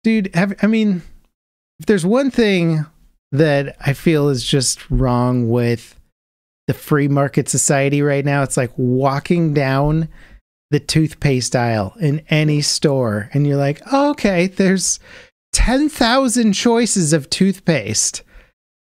Dude, I mean, if there's one thing that I feel is just wrong with the free market society right now, it's like walking down the toothpaste aisle in any store and you're like, oh, okay, there's 10,000 choices of toothpaste.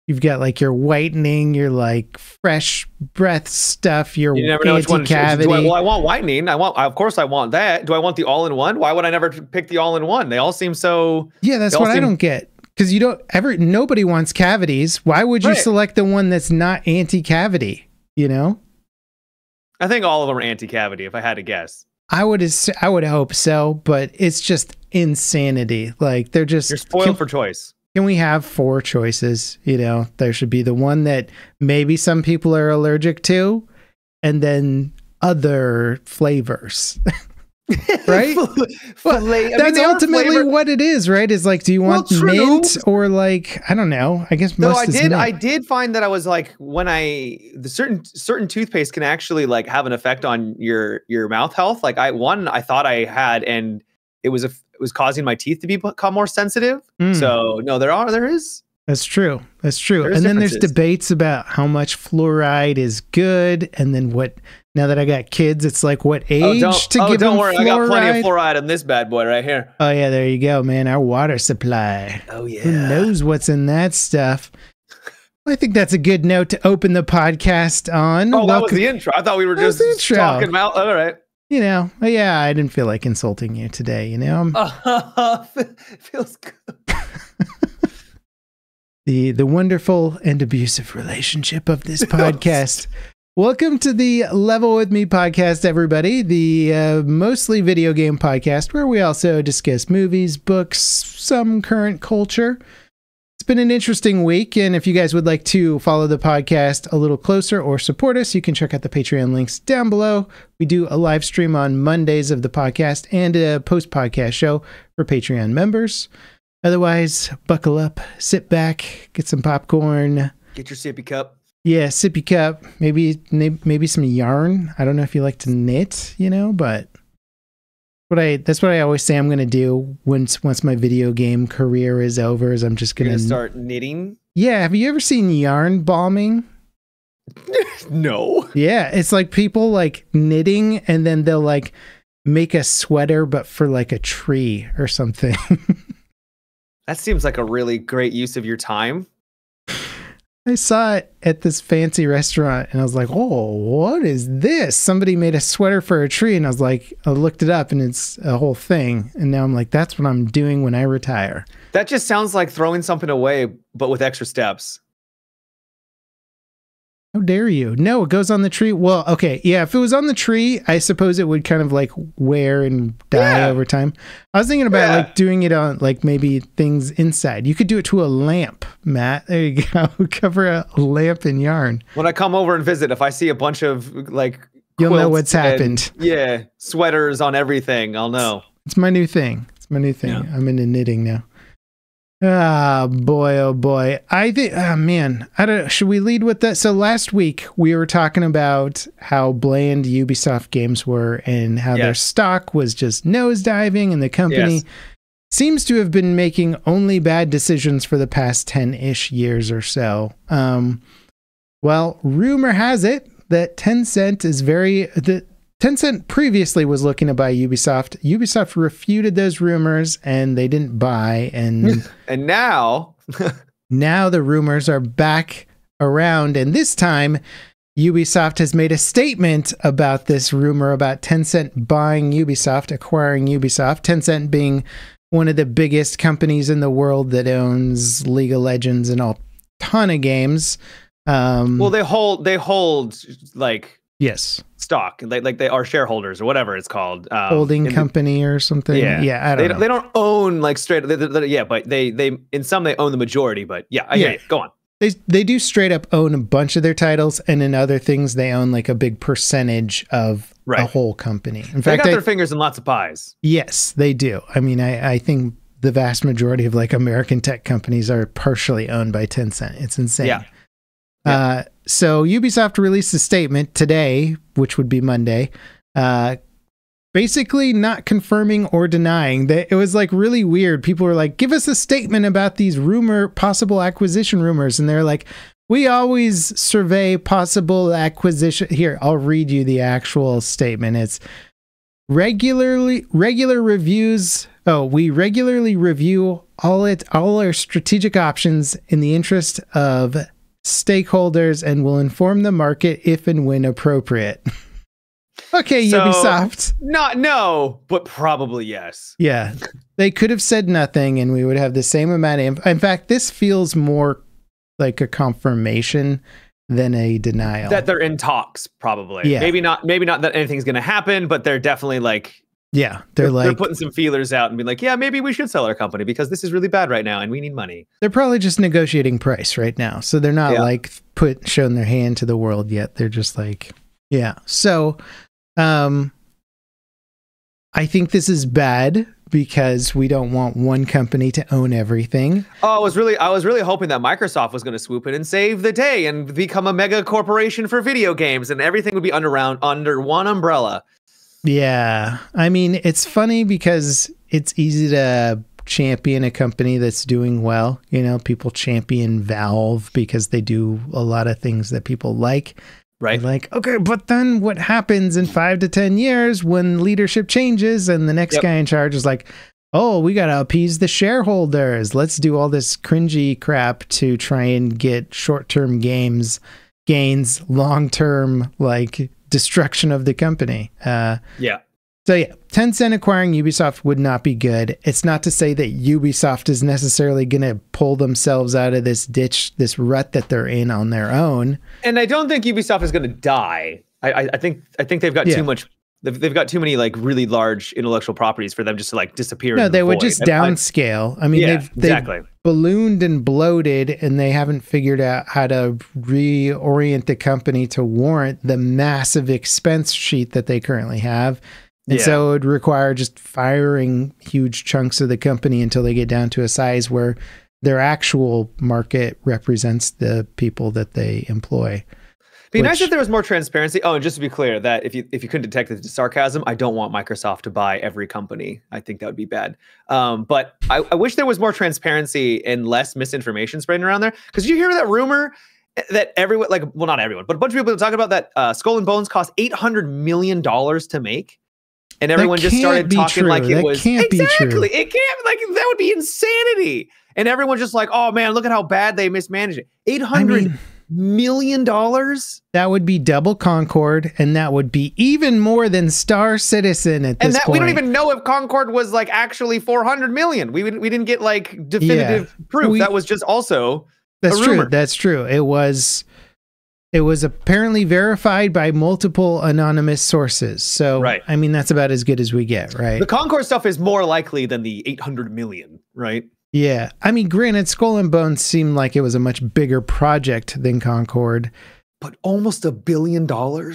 You've got like your whitening, your like fresh breath stuff, your you never know which one to choose. well, I want whitening. Of course I want that. Do I want the all-in-one? Why would I never pick the all-in-one? They all seem so... Yeah, that's what I don't get. Because nobody wants cavities. Why would you select the one that's not anti-cavity? You know? I think all of them are anti-cavity, if I had to guess. I would hope so, but it's just insanity. Like, they're just... You're spoiled for choice. Can we have 4 choices? You know, there should be the one that maybe some people are allergic to, and then other flavors. Right? That's ultimately what it is, right? Is like, do you want mint or like, I don't know. I guess most is mint. I did find that I was like, when the certain toothpaste can actually like have an effect on your mouth health. Like I thought I had, and it was causing my teeth to become more sensitive. So no, there is. That's true. That's true. And then there's debates about how much fluoride is good, and then what. Now that I got kids, it's like what age to give them fluoride. Don't worry, I got plenty of fluoride in this bad boy right here. Oh yeah, there you go, man. Our water supply. Oh yeah. Who knows what's in that stuff? I think that's a good note to open the podcast on. Oh, that was the intro. I thought we were just talking about. All right. You know, yeah, I didn't feel like insulting you today. You know, feels good. The wonderful and abusive relationship of this podcast. Welcome to the Level With Me podcast, everybody. The mostly video game podcast where we also discuss movies, books, some current culture. It's been an interesting week, and if you guys would like to follow the podcast a little closer or support us, you can check out the Patreon links down below. We do a live stream on Mondays of the podcast and a post-podcast show for Patreon members. Otherwise, buckle up, sit back, get some popcorn. Get your sippy cup. Yeah, sippy cup, maybe some yarn. I don't know if you like to knit, you know, but that's what I always say I'm going to do once my video game career is over, is I'm just going to start knitting. Yeah, have you ever seen yarn bombing? No. Yeah, it's like people like knitting and then they'll like make a sweater but for like a tree or something. That seems like a really great use of your time. I saw it at this fancy restaurant and I was like, oh, what is this? Somebody made a sweater for a tree. And I was like, I looked it up and it's a whole thing. And now I'm like, that's what I'm doing when I retire. That just sounds like throwing something away, but with extra steps. How dare you? No, it goes on the tree. Well, okay. Yeah, if it was on the tree, I suppose it would kind of like wear and die over time. I was thinking about like doing it on like maybe things inside. You could do it to a lamp, Matt. There you go. Cover a lamp in yarn. When I come over and visit, if I see a bunch of like you'll know what's happened. Yeah, sweaters on everything. I'll know. It's my new thing. Yeah. I'm into knitting now. Ah, boy, oh boy. I think, oh man, should we lead with that? So last week we were talking about how bland Ubisoft games were and how their stock was just nosediving, and the company seems to have been making only bad decisions for the past 10-ish years or so. Well, rumor has it that Tencent previously was looking to buy Ubisoft. Ubisoft refuted those rumors and they didn't buy. And and now the rumors are back around. And this time Ubisoft has made a statement about this rumor about Tencent buying Ubisoft, acquiring Ubisoft. Tencent being one of the biggest companies in the world that owns League of Legends and a ton of games. Well, they hold like stock, like they are shareholders or whatever it's called, holding company or something. I don't know. They don't own like straight. But they in some they own the majority. But I hear you. Go on. They do straight up own a bunch of their titles, and in other things they own like a big percentage of a whole company. In fact, they got their fingers in lots of pies. Yes, they do. I mean, I think the vast majority of like American tech companies are partially owned by Tencent. It's insane. So Ubisoft released a statement today, which would be Monday, basically not confirming or denying that. It was like really weird. People were like, give us a statement about these possible acquisition rumors. And they're like, we always survey possible acquisition. Here, I'll read you the actual statement. It's regular reviews. Oh, we regularly review all our strategic options in the interest of stakeholders and will inform the market if and when appropriate. Okay, so, Ubisoft. Not no, but probably yes. Yeah, they could have said nothing and we would have the same amount of... In fact, this feels more like a confirmation than a denial. That they're in talks, probably. Yeah. Maybe not that anything's going to happen, but they're definitely like... Yeah, they're putting some feelers out and be like, yeah, maybe we should sell our company because this is really bad right now and we need money. They're probably just negotiating price right now. So they're not like showing their hand to the world yet. They're just like, yeah. So I think this is bad because we don't want one company to own everything. Oh, I was really hoping that Microsoft was going to swoop in and save the day and become a mega corporation for video games and everything would be under one umbrella. Yeah. I mean, it's funny because it's easy to champion a company that's doing well. You know, people champion Valve because they do a lot of things that people like. Right. Like, okay, but then what happens in 5 to 10 years when leadership changes and the next guy in charge is like, oh, we got to appease the shareholders. Let's do all this cringy crap to try and get short-term gains, long-term, like, destruction of the company. So yeah, Tencent acquiring Ubisoft would not be good. It's not to say that Ubisoft is necessarily going to pull themselves out of this ditch, this rut that they're in on their own. And I don't think Ubisoft is going to die. I think they've got too much. They've got too many like really large intellectual properties for them just to like disappear. No, they would just downscale. I mean, they've ballooned and bloated, and they haven't figured out how to reorient the company to warrant the massive expense sheet that they currently have. And so it would require just firing huge chunks of the company until they get down to a size where their actual market represents the people that they employ. Be nice if there was more transparency. Oh, and just to be clear, that if you couldn't detect the sarcasm, I don't want Microsoft to buy every company. I think that would be bad. But I wish there was more transparency and less misinformation spreading around there. Because you hear that rumor that everyone, like, well, not everyone, but a bunch of people are talking about that Skull and Bones cost $800 million to make. And everyone just started talking like it was exactly. It can't, like, that would be insanity. And everyone's just like, oh man, look at how bad they mismanaged it. $800 million. That would be double Concord, and that would be even more than Star Citizen at this point. We don't even know if Concord was like actually 400 million. We didn't get like definitive proof. That was just also a rumor. That's true. It was apparently verified by multiple anonymous sources. So, I mean, that's about as good as we get, right? The Concord stuff is more likely than the 800 million, right? Yeah. I mean, granted, Skull and Bones seemed like it was a much bigger project than Concord. But almost $1 billion?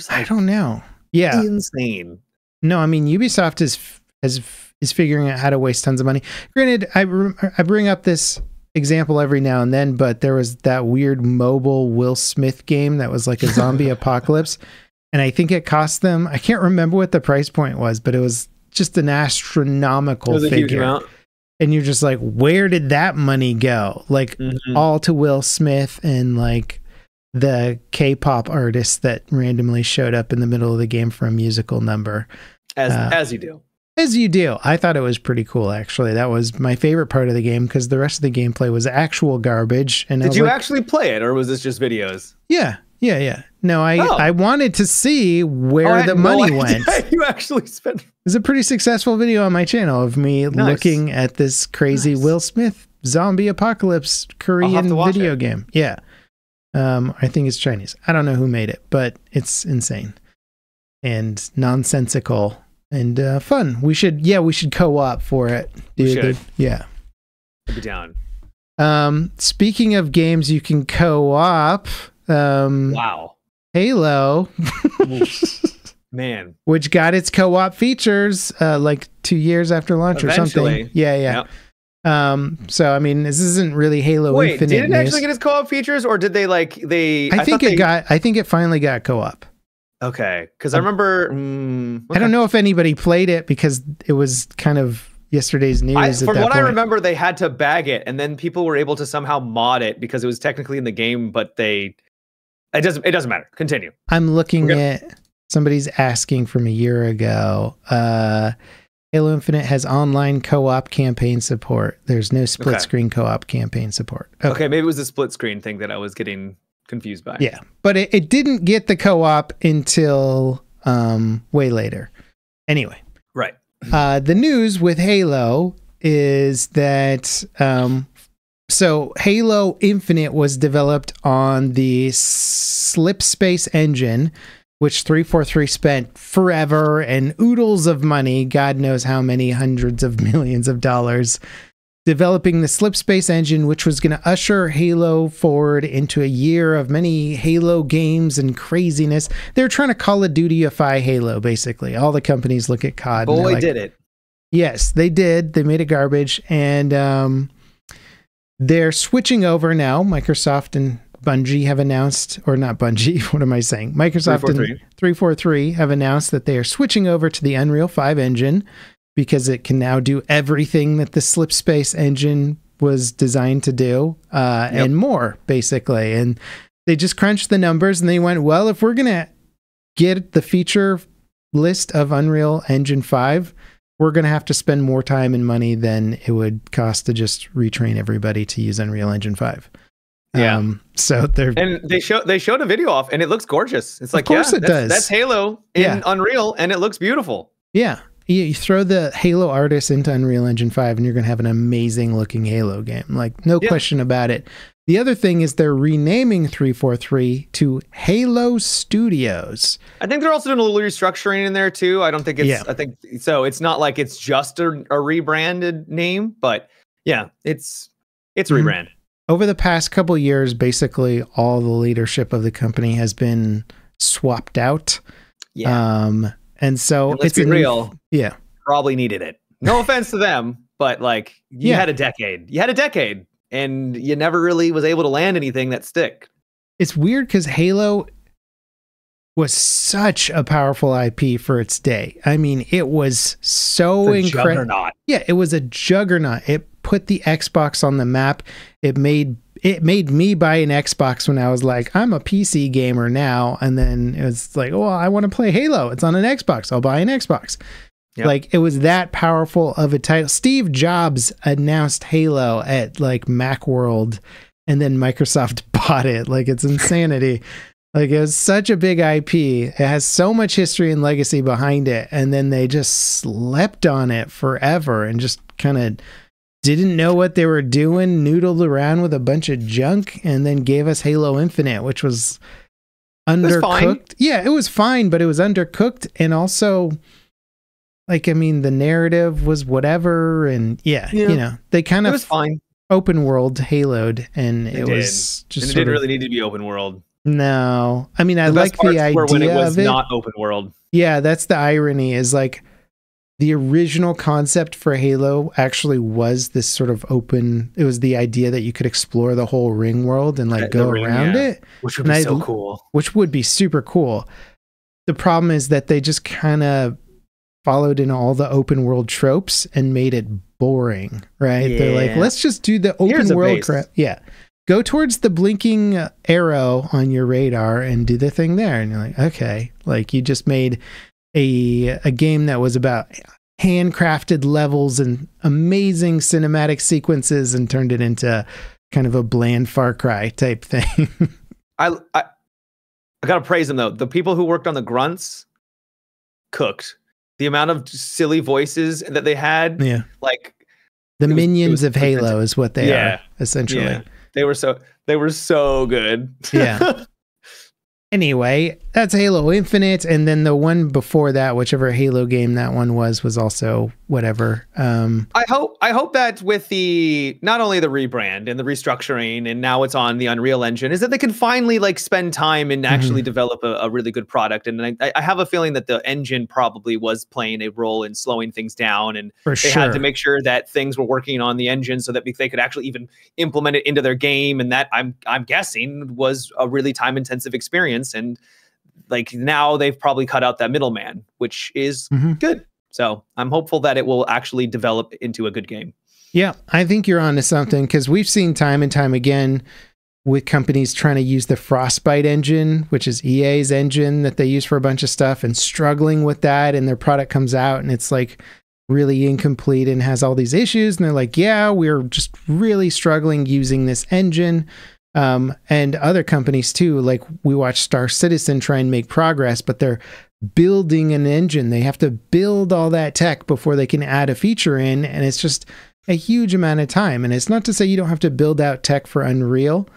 I don't know. Yeah. Insane. No, I mean, Ubisoft is figuring out how to waste tons of money. Granted, I bring up this example every now and then, but there was that weird mobile Will Smith game that was like a zombie apocalypse. And I think it cost them, I can't remember what the price point was, but it was just an astronomical figure. Huge amount. And you're just like, where did that money go? Like all to Will Smith and like the K-pop artists that randomly showed up in the middle of the game for a musical number. As you do. As you do. I thought it was pretty cool, actually. That was my favorite part of the game because the rest of the gameplay was actual garbage. And did you actually play it, or was this just videos? Yeah. No, I wanted to see where the money went. You actually spent. There's a pretty successful video on my channel of me looking at this crazy Will Smith zombie apocalypse Korean video game. Yeah. I think it's Chinese. I don't know who made it, but it's insane and nonsensical and fun. We should co-op for it. We should. Yeah. I'll be down. Speaking of games you can co-op, wow. Halo. Man. Which got its co-op features like 2 years after launch or something. Yeah. Yep. So I mean, this isn't really Halo Infinite. Did it actually get its co-op features, or did they like I think it finally got co-op. Okay, because I remember. I don't know if anybody played it because it was kind of yesterday's news. From what I remember, they had to bag it, and then people were able to somehow mod it because it was technically in the game, but it doesn't matter. Continue. I'm looking at somebody's asking from a year ago. Halo Infinite has online co-op campaign support. There's no split screen co-op campaign support. Okay, maybe it was the split screen thing that I was getting confused by. Yeah, but it didn't get the co-op until way later. Anyway. Right. The news with Halo is that so Halo Infinite was developed on the Slipspace engine, which 343 spent forever and oodles of money, God knows how many hundreds of millions of dollars, developing the Slipspace engine, which was going to usher Halo forward into a year of many Halo games and craziness. They're trying to Call of Duty-ify Halo, basically. All the companies look at COD. Boy, did it. Yes, they did. They made it garbage. And they're switching over now. Microsoft and Bungie have announced, or not Bungie, what am I saying? Microsoft 343. And 343 have announced that they are switching over to the Unreal 5 engine because it can now do everything that the Slipspace engine was designed to do, and more, basically. And they just crunched the numbers and they went, well, if we're going to get the feature list of Unreal Engine 5, we're going to have to spend more time and money than it would cost to just retrain everybody to use Unreal Engine 5. Yeah. So they showed a video off and it looks gorgeous. It's like, of course it does. That's Halo in Unreal and it looks beautiful. Yeah. You throw the Halo artists into Unreal Engine 5 and you're going to have an amazing looking Halo game. Like, no question about it. The other thing is they're renaming 343 to Halo Studios. I think they're also doing a little restructuring in there too. I don't think it's, I think so. It's not like it's just a rebranded name, but yeah, it's a rebrand. Over the past couple of years, basically all the leadership of the company has been swapped out. Yeah. And so let's be real. Yeah. Probably needed it. No offense to them, but like you had a decade. You had a decade and you never really was able to land anything that stick. It's weird because Halo was such a powerful IP for its day. I mean, it was so incredible. Yeah, it was a juggernaut. It put the Xbox on the map. It made me buy an Xbox when I was like, I'm a PC gamer now. And then it was like, oh, I want to play Halo. It's on an Xbox. I'll buy an Xbox. Yep. Like, it was that powerful of a title. Steve Jobs announced Halo at like Macworld, and then Microsoft bought it. Like, it's insanity. Like, it was such a big IP. It has so much history and legacy behind it. And then they just slept on it forever and just kind of didn't know what they were doing, noodled around with a bunch of junk, and then gave us Halo Infinite, which was undercooked. Yeah, it was fine, but it was undercooked. And also, like, I mean, the narrative was whatever. And you know, they kind of fine. Open world Halo'd, and it was just and it didn't really need to be open world. No, I mean, I like the idea when it was of it. Not open world. Yeah, that's the irony. Is like the original concept for Halo actually was this sort of open. It was the idea that you could explore the whole ring world and like go around it, which would be so cool. Which would be super cool. The problem is that they just kind of followed in all the open world tropes and made it boring. Right? Yeah. They're like, let's just do the open world crap. Yeah. Go towards the blinking arrow on your radar and do the thing there. And you're like, okay, like you just made a game that was about handcrafted levels and amazing cinematic sequences and turned it into kind of a bland Far Cry type thing. I gotta praise them though. The people who worked on the grunts cooked. The amount of silly voices that they had, like the minions of Halo is what they are essentially. Yeah. They were so good. Yeah. Anyway, that's Halo Infinite, and then the one before that, whichever Halo game that one was also whatever. I hope that with the not only the rebrand and the restructuring, and now it's on the Unreal Engine, is that they can finally like spend time and actually develop a really good product. And I have a feeling that the engine probably was playing a role in slowing things down, and they had to make sure that things were working on the engine so that they could actually even implement it into their game. And that I'm guessing was a really time intensive experience. And like now they've probably cut out that middleman, which is good. So I'm hopeful that it will actually develop into a good game. Yeah, I think you're onto something, because we've seen time and time again with companies trying to use the Frostbite engine, which is EA's engine that they use for a bunch of stuff, and struggling with that, and their product comes out and it's like really incomplete and has all these issues, and they're like, yeah, we're just really struggling using this engine. And other companies too, like we watch Star Citizen try and make progress, but they're building an engine. They have to build all that tech before they can add a feature in, and it's just a huge amount of time. And it's not to say you don't have to build out tech for Unreal,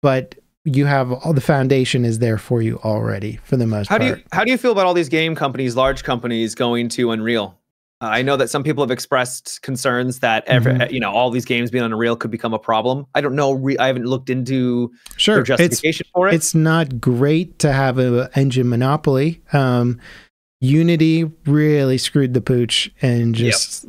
but you have all the foundation is there for you already for the most part. How do you feel about all these game companies, large companies going to Unreal? I know that some people have expressed concerns that all these games being on Unreal could become a problem. I don't know. I haven't looked into their justification for it. It's not great to have an engine monopoly. Unity really screwed the pooch, and just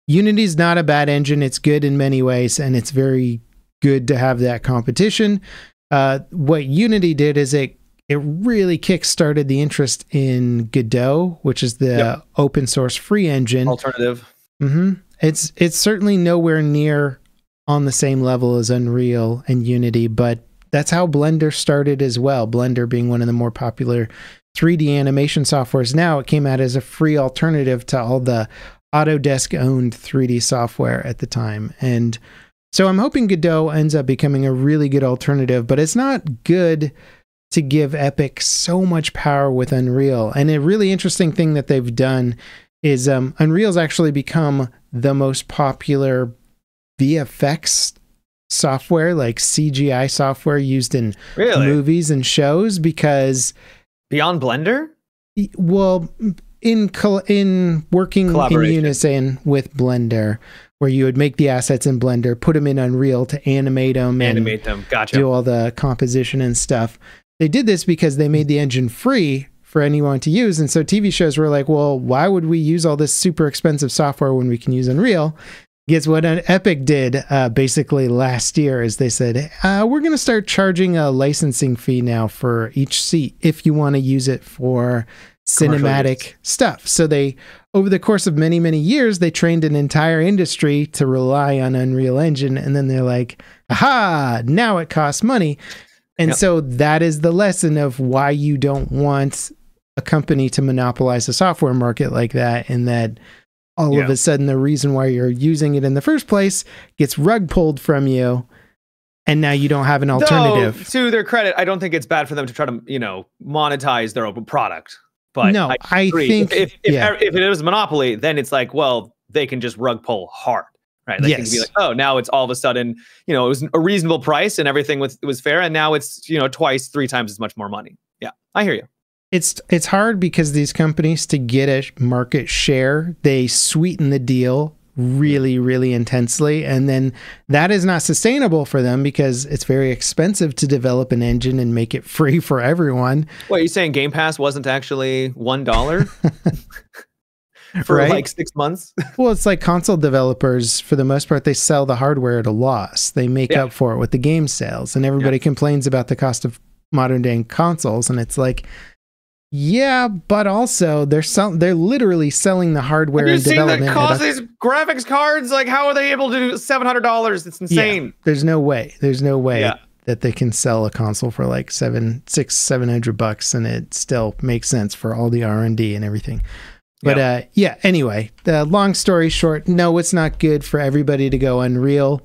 Unity's not a bad engine. It's good in many ways, and it's very good to have that competition. What Unity did is it really kick-started the interest in Godot, which is the open source free engine. Alternative. It's certainly nowhere near on the same level as Unreal and Unity, but that's how Blender started as well. Blender being one of the more popular 3D animation softwares now, it came out as a free alternative to all the Autodesk-owned 3D software at the time. And so I'm hoping Godot ends up becoming a really good alternative, but it's not good to give Epic so much power with Unreal. And a really interesting thing that they've done is Unreal's actually become the most popular VFX software, like CGI software used in movies and shows, because beyond Blender? Well, in working in unison with Blender, where you would make the assets in Blender, put them in Unreal to animate them, gotcha, do all the composition and stuff. They did this because they made the engine free for anyone to use. And so TV shows were like, well, why would we use all this super expensive software when we can use Unreal? Guess what Epic did basically last year is they said, we're going to start charging a licensing fee now for each seat if you want to use it for cinematic stuff. So they, over the course of many, many years, they trained an entire industry to rely on Unreal Engine. And then they're like, aha, now it costs money. And so that is the lesson of why you don't want a company to monopolize the software market like that, and that all of a sudden the reason why you're using it in the first place gets rug pulled from you, and now you don't have an alternative. Though, to their credit, I don't think it's bad for them to try to, monetize their open product. But no, I think if it is a monopoly, then it's like, well, they can just rug pull hard. Right. They can be like, oh, now it's all of a sudden, it was a reasonable price and everything was fair. And now it's, twice, 3 times as much more money. Yeah, I hear you. It's hard because these companies, to get a market share, they sweeten the deal really, really intensely. And then that is not sustainable for them because it's very expensive to develop an engine and make it free for everyone. What, are you saying Game Pass wasn't actually $1? For like 6 months? Well, it's like console developers, for the most part, they sell the hardware at a loss. They make up for it with the game sales, and everybody complains about the cost of modern day consoles. And it's like, yeah, but also they're literally selling the hardware and development. Have you seen the cost of these graphics cards? Like, how are they able to do $700? It's insane. Yeah, there's no way that they can sell a console for like $700 and it still makes sense for all the R&D and everything. But anyway, the long story short, no, it's not good for everybody to go Unreal,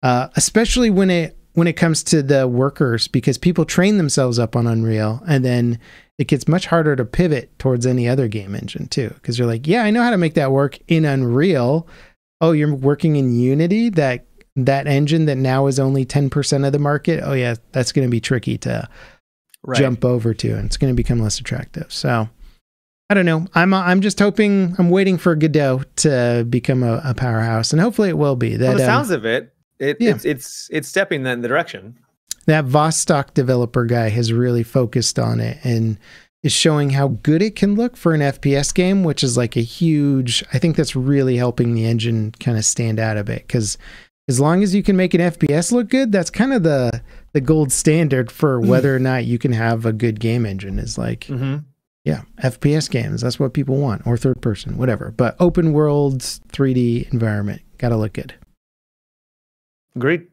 especially when it comes to the workers, because people train themselves up on Unreal, and then it gets much harder to pivot towards any other game engine too, because you're like, yeah, I know how to make that work in Unreal. Oh, you're working in Unity, that engine that now is only 10% of the market. Oh yeah, that's going to be tricky to jump over to, and it's going to become less attractive. So I don't know. I'm just hoping, I'm waiting for Godot to become a powerhouse, and hopefully it will be. That, the sounds of it, it's stepping in the direction. That Vostok developer guy has really focused on it and is showing how good it can look for an FPS game, which is like a huge, I think that's really helping the engine kind of stand out a bit, because as long as you can make an FPS look good, that's kind of the gold standard for whether or not you can have a good game engine. Is like, yeah, FPS games. That's what people want, or third person, whatever. But open world 3D environment, gotta look good. Agreed.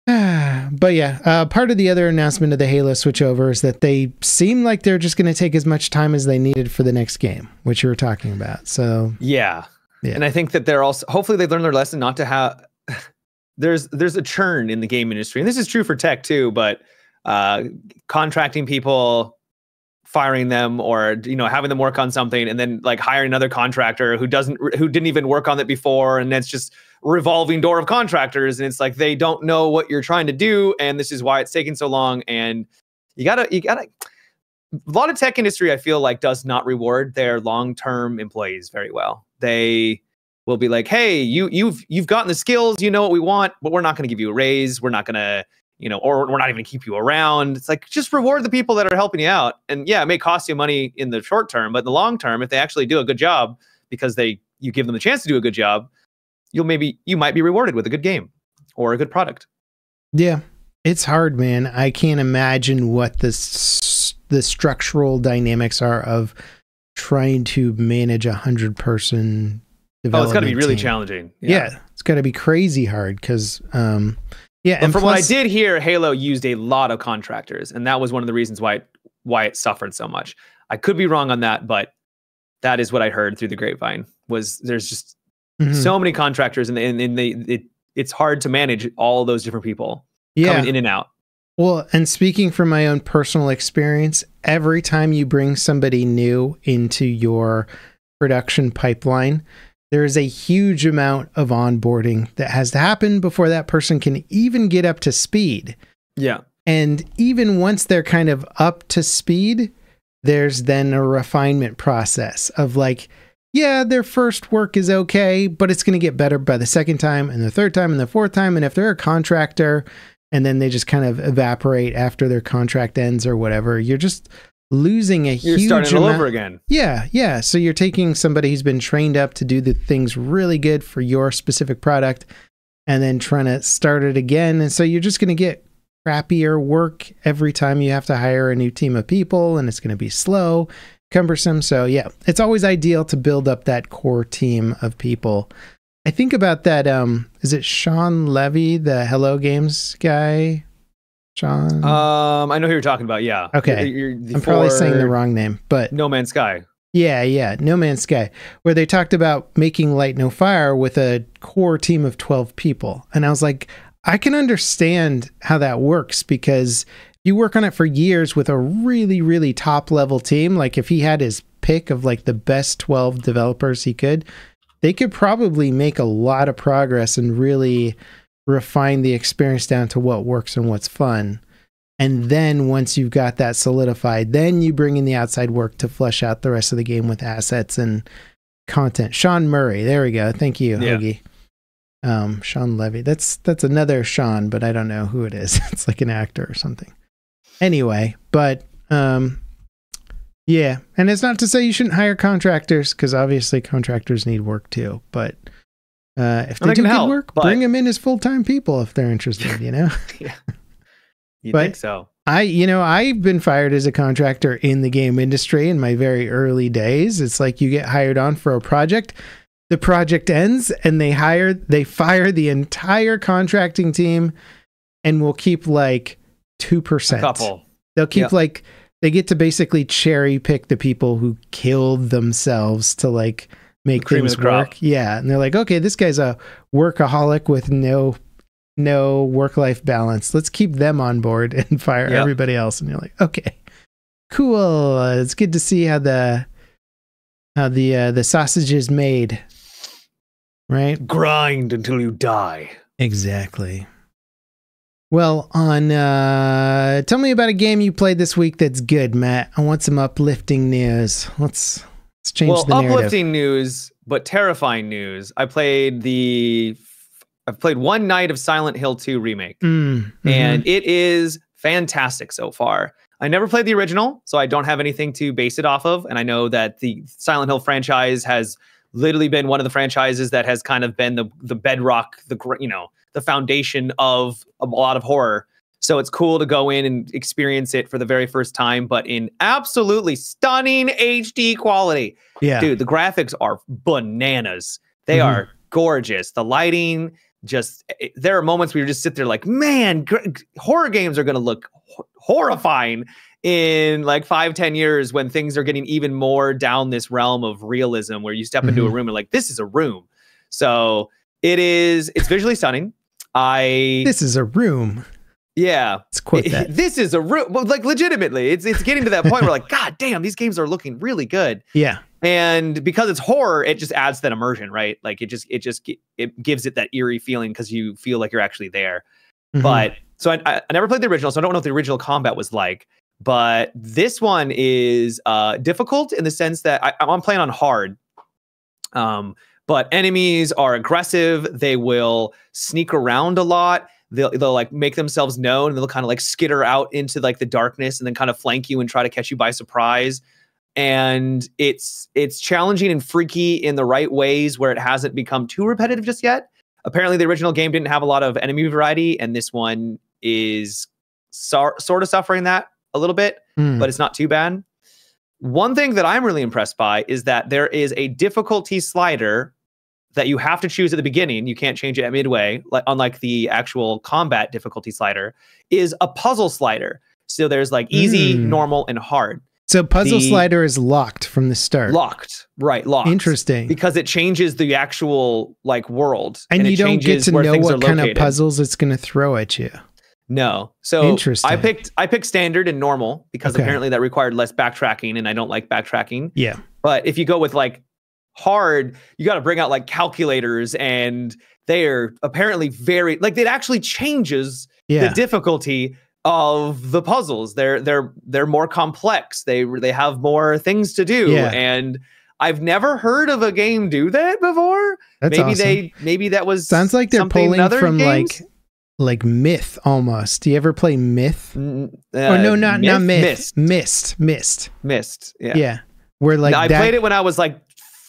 But yeah, part of the other announcement of the Halo switchover is that they seem like they're just going to take as much time as they needed for the next game, which you were talking about. So yeah. And I think that they're also, hopefully they learn their lesson not to have, there's a churn in the game industry, and this is true for tech too, but contracting people, firing them, or having them work on something and then like hiring another contractor who didn't even work on it before, and that's just revolving door of contractors, and it's like they don't know what you're trying to do, and this is why it's taking so long. And you gotta a lot of tech industry, I feel like, does not reward their long-term employees very well. They will be like, hey, you've gotten the skills, you know what we want, but we're not going to give you a raise, we're not going to or we're not even going to keep you around. It's like, just reward the people that are helping you out. And yeah, it may cost you money in the short term, but in the long term, if they actually do a good job because you give them the chance to do a good job, you might be rewarded with a good game or a good product. Yeah, it's hard, man. I can't imagine what the structural dynamics are of trying to manage 100-person development. Oh, it's got to be really challenging. Yeah, it's got to be crazy hard because, yeah. And from what I did hear, Halo used a lot of contractors, and that was one of the reasons why it suffered so much. I could be wrong on that, but that is what I heard through the grapevine. Was there's just so many contractors, and it's hard to manage all those different people coming in and out. Well, and speaking from my own personal experience, every time you bring somebody new into your production pipeline, there is a huge amount of onboarding that has to happen before that person can even get up to speed. Yeah. And even once they're kind of up to speed, there's then a refinement process of like, yeah, their first work is okay, but it's going to get better by the second time and the third time and the fourth time. And if they're a contractor and then they just kind of evaporate after their contract ends or whatever, you're just losing a huge amount. You're starting all over again. Yeah. So you're taking somebody who's been trained up to do the things really good for your specific product and then trying to start it again. And so you're just going to get crappier work every time you have to hire a new team of people, and it's going to be slow, cumbersome. So yeah, it's always ideal to build up that core team of people. I think about that. Is it Sean Levy, the Hello Games guy? Sean? I know who you're talking about. Yeah. Okay. I'm probably saying the wrong name, but No Man's Sky. Yeah. No Man's Sky, where they talked about making Light No Fire with a core team of 12 people. And I was like, I can understand how that works, because you work on it for years with a really, really top level team. Like if he had his pick of like the best 12 developers he could, they could probably make a lot of progress and really refine the experience down to what works and what's fun. And then once you've got that solidified, then you bring in the outside work to flesh out the rest of the game with assets and content. Sean Murray. There we go. Thank you, Hoagie. Sean Levy. That's another Sean, but I don't know who it is. It's like an actor or something. Anyway, but yeah. And it's not to say you shouldn't hire contractors, because obviously contractors need work too. But if they do good work, bring them in as full-time people if they're interested, Yeah. You think so? I've been fired as a contractor in the game industry in my very early days. It's like you get hired on for a project, the project ends, and they fire the entire contracting team, and will keep like 2%. A couple. They'll keep they get to basically cherry pick the people who killed themselves to like make things work. Yeah. And they're like, okay, this guy's a workaholic with no work-life balance. Let's keep them on board and fire everybody else. And you're like, okay, cool. It's good to see how the sausage is made. Right? Grind until you die. Exactly. Well, tell me about a game you played this week that's good, Matt. I want some uplifting news. Let's change the narrative. Uplifting news, but terrifying news. I've played one night of Silent Hill 2 Remake, and it is fantastic so far. I never played the original, so I don't have anything to base it off of, and I know that the Silent Hill franchise has literally been one of the franchises that has kind of been the bedrock, the foundation of a lot of horror. So it's cool to go in and experience it for the very first time, but in absolutely stunning HD quality. Yeah. Dude, the graphics are bananas. They are gorgeous. The lighting, there are moments where you just sit there like, man, horror games are going to look horrifying in like 5-10 years when things are getting even more down this realm of realism where you step into a room and like, this is a room. So it's visually stunning. This is a room. Yeah. Let's quote that. This is a room. Well, like legitimately, it's getting to that point where like, God damn, these games are looking really good. Yeah. And because it's horror, it just adds that immersion, right? Like it gives it that eerie feeling because you feel like you're actually there. But so I never played the original, so I don't know what the original combat was like. But this one is difficult in the sense that I'm playing on hard. But enemies are aggressive. They will sneak around a lot. They'll like make themselves known, and they'll kind of like skitter out into like the darkness and then kind of flank you and try to catch you by surprise. And it's challenging and freaky in the right ways where it hasn't become too repetitive just yet. Apparently the original game didn't have a lot of enemy variety, and this one is sort of suffering that a little bit, but it's not too bad. One thing that I'm really impressed by is that there is a difficulty slider that you have to choose at the beginning. You can't change it at midway, unlike the actual combat difficulty slider, is a puzzle slider. So there's like easy, normal, and hard. So puzzle slider is locked from the start. Locked. Interesting. Because it changes the actual like world. And you don't get to know what kind of puzzles it's going to throw at you. No. So interesting. I picked standard and normal because apparently that required less backtracking, and I don't like backtracking. Yeah. But if you go with like hard, you got to bring out like calculators, and they're apparently very like it actually changes the difficulty of the puzzles. They're more complex. They have more things to do, and I've never heard of a game do that before. That's awesome. Maybe that was sounds like they're pulling from games? like Myth almost. Do you ever play Myth? Oh no, not Myth. Mist. Yeah. Where like I played it when I was like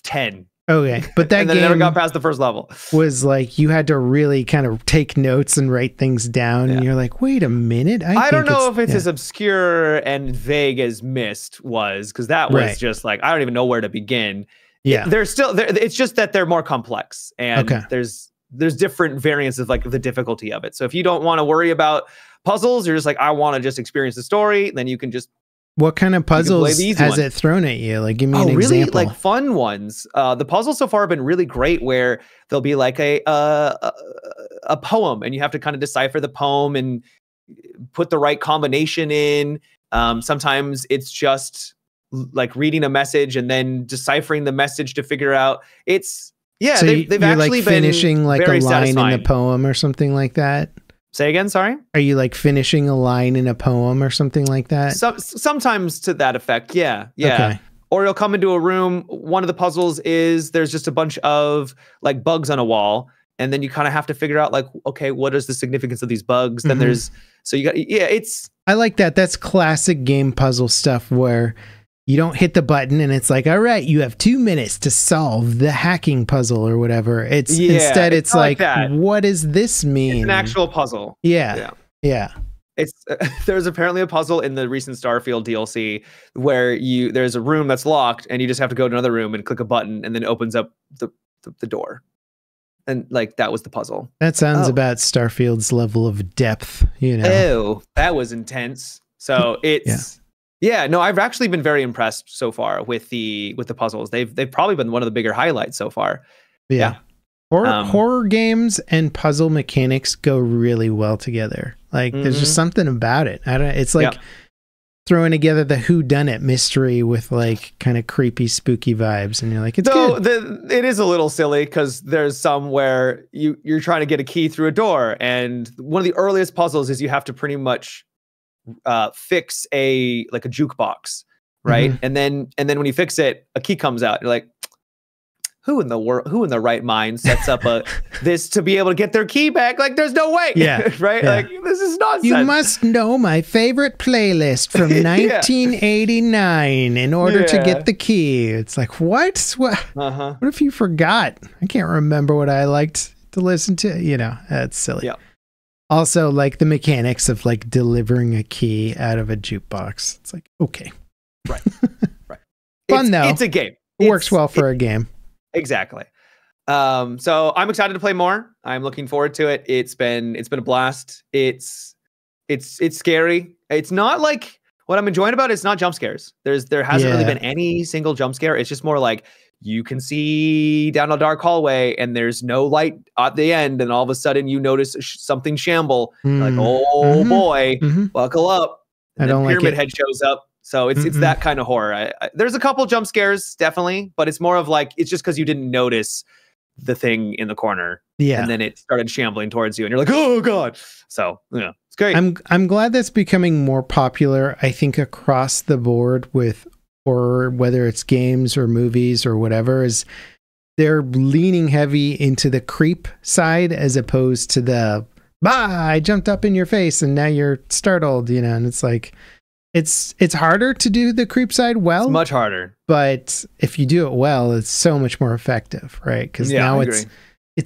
10. Okay, but that and then game never got past the first level. Was like you had to really kind of take notes and write things down, and you're like, wait a minute, I don't know if it's as obscure and vague as Myst was, because that was just like I don't even know where to begin. Yeah, it's just that they're more complex, and there's different variants of like the difficulty of it. So if you don't want to worry about puzzles, you're just like I want to just experience the story, then you can just. What kind of puzzles has it thrown at you? Like, give me an example. Really, like fun ones. The puzzles so far have been really great, where there'll be like a poem, and you have to kind of decipher the poem and put the right combination in. Sometimes it's just like reading a message and then deciphering the message to figure out. So they've actually like finishing like a line satisfying. In the poem or something like that. Say again, sorry? Are you like finishing a line in a poem or something like that? Sometimes to that effect, yeah. Okay. Or you'll come into a room, one of the puzzles is there's just a bunch of like bugs on a wall, and then you kind of have to figure out like, okay, what is the significance of these bugs? Then I like that. That's classic game puzzle stuff where you don't hit the button and it's like, all right, you have 2 minutes to solve the hacking puzzle or whatever. Instead it's like what does this mean? It's an actual puzzle. Yeah. It's there's apparently a puzzle in the recent Starfield DLC where there's a room that's locked, and you just have to go to another room and click a button, and then it opens up the door. And like that was the puzzle. That sounds about Starfield's level of depth, you know. Oh, that was intense. So it's no, I've actually been very impressed so far with the puzzles. They've probably been one of the bigger highlights so far. Yeah. Horror games and puzzle mechanics go really well together. Like there's just something about it. It's like throwing together the whodunit mystery with like kind of creepy, spooky vibes, and you're like, it's good. It is a little silly because there's some where you're trying to get a key through a door, and one of the earliest puzzles is you have to pretty much fix a jukebox, right? And then when you fix it, a key comes out. You're like, who in the world, who in the right mind sets up this to be able to get their key back? Like, there's no way. Yeah. Right. Yeah. Like, this is nonsense. You must know my favorite playlist from 1989 in order to get the key. It's like, what? What if you forgot? I can't remember what I liked to listen to. You know, that's silly. Yeah. Also, like the mechanics of like delivering a key out of a jukebox. It's like, okay. Right. Right. Fun though. It's a game. It works well for a game. Exactly. So I'm excited to play more. I'm looking forward to it. It's been a blast. It's scary. It's not like what I'm enjoying about it. It's not jump scares. There hasn't really been any single jump scare. It's just more like you can see down a dark hallway and there's no light at the end, and all of a sudden you notice something shamble. Like, oh boy, buckle up. And then Pyramid Head shows up. So it's that kind of horror. There's a couple jump scares, definitely, but it's more of like, it's just because you didn't notice the thing in the corner. Yeah. And then it started shambling towards you and you're like, oh God. So yeah, it's great. I'm glad that's becoming more popular, I think, across the board with horror, whether it's games or movies or whatever, is they're leaning heavy into the creep side as opposed to the, I jumped up in your face and now you're startled, you know, and it's like, it's harder to do the creep side well. It's much harder. But if you do it well, it's so much more effective, right? Because now it's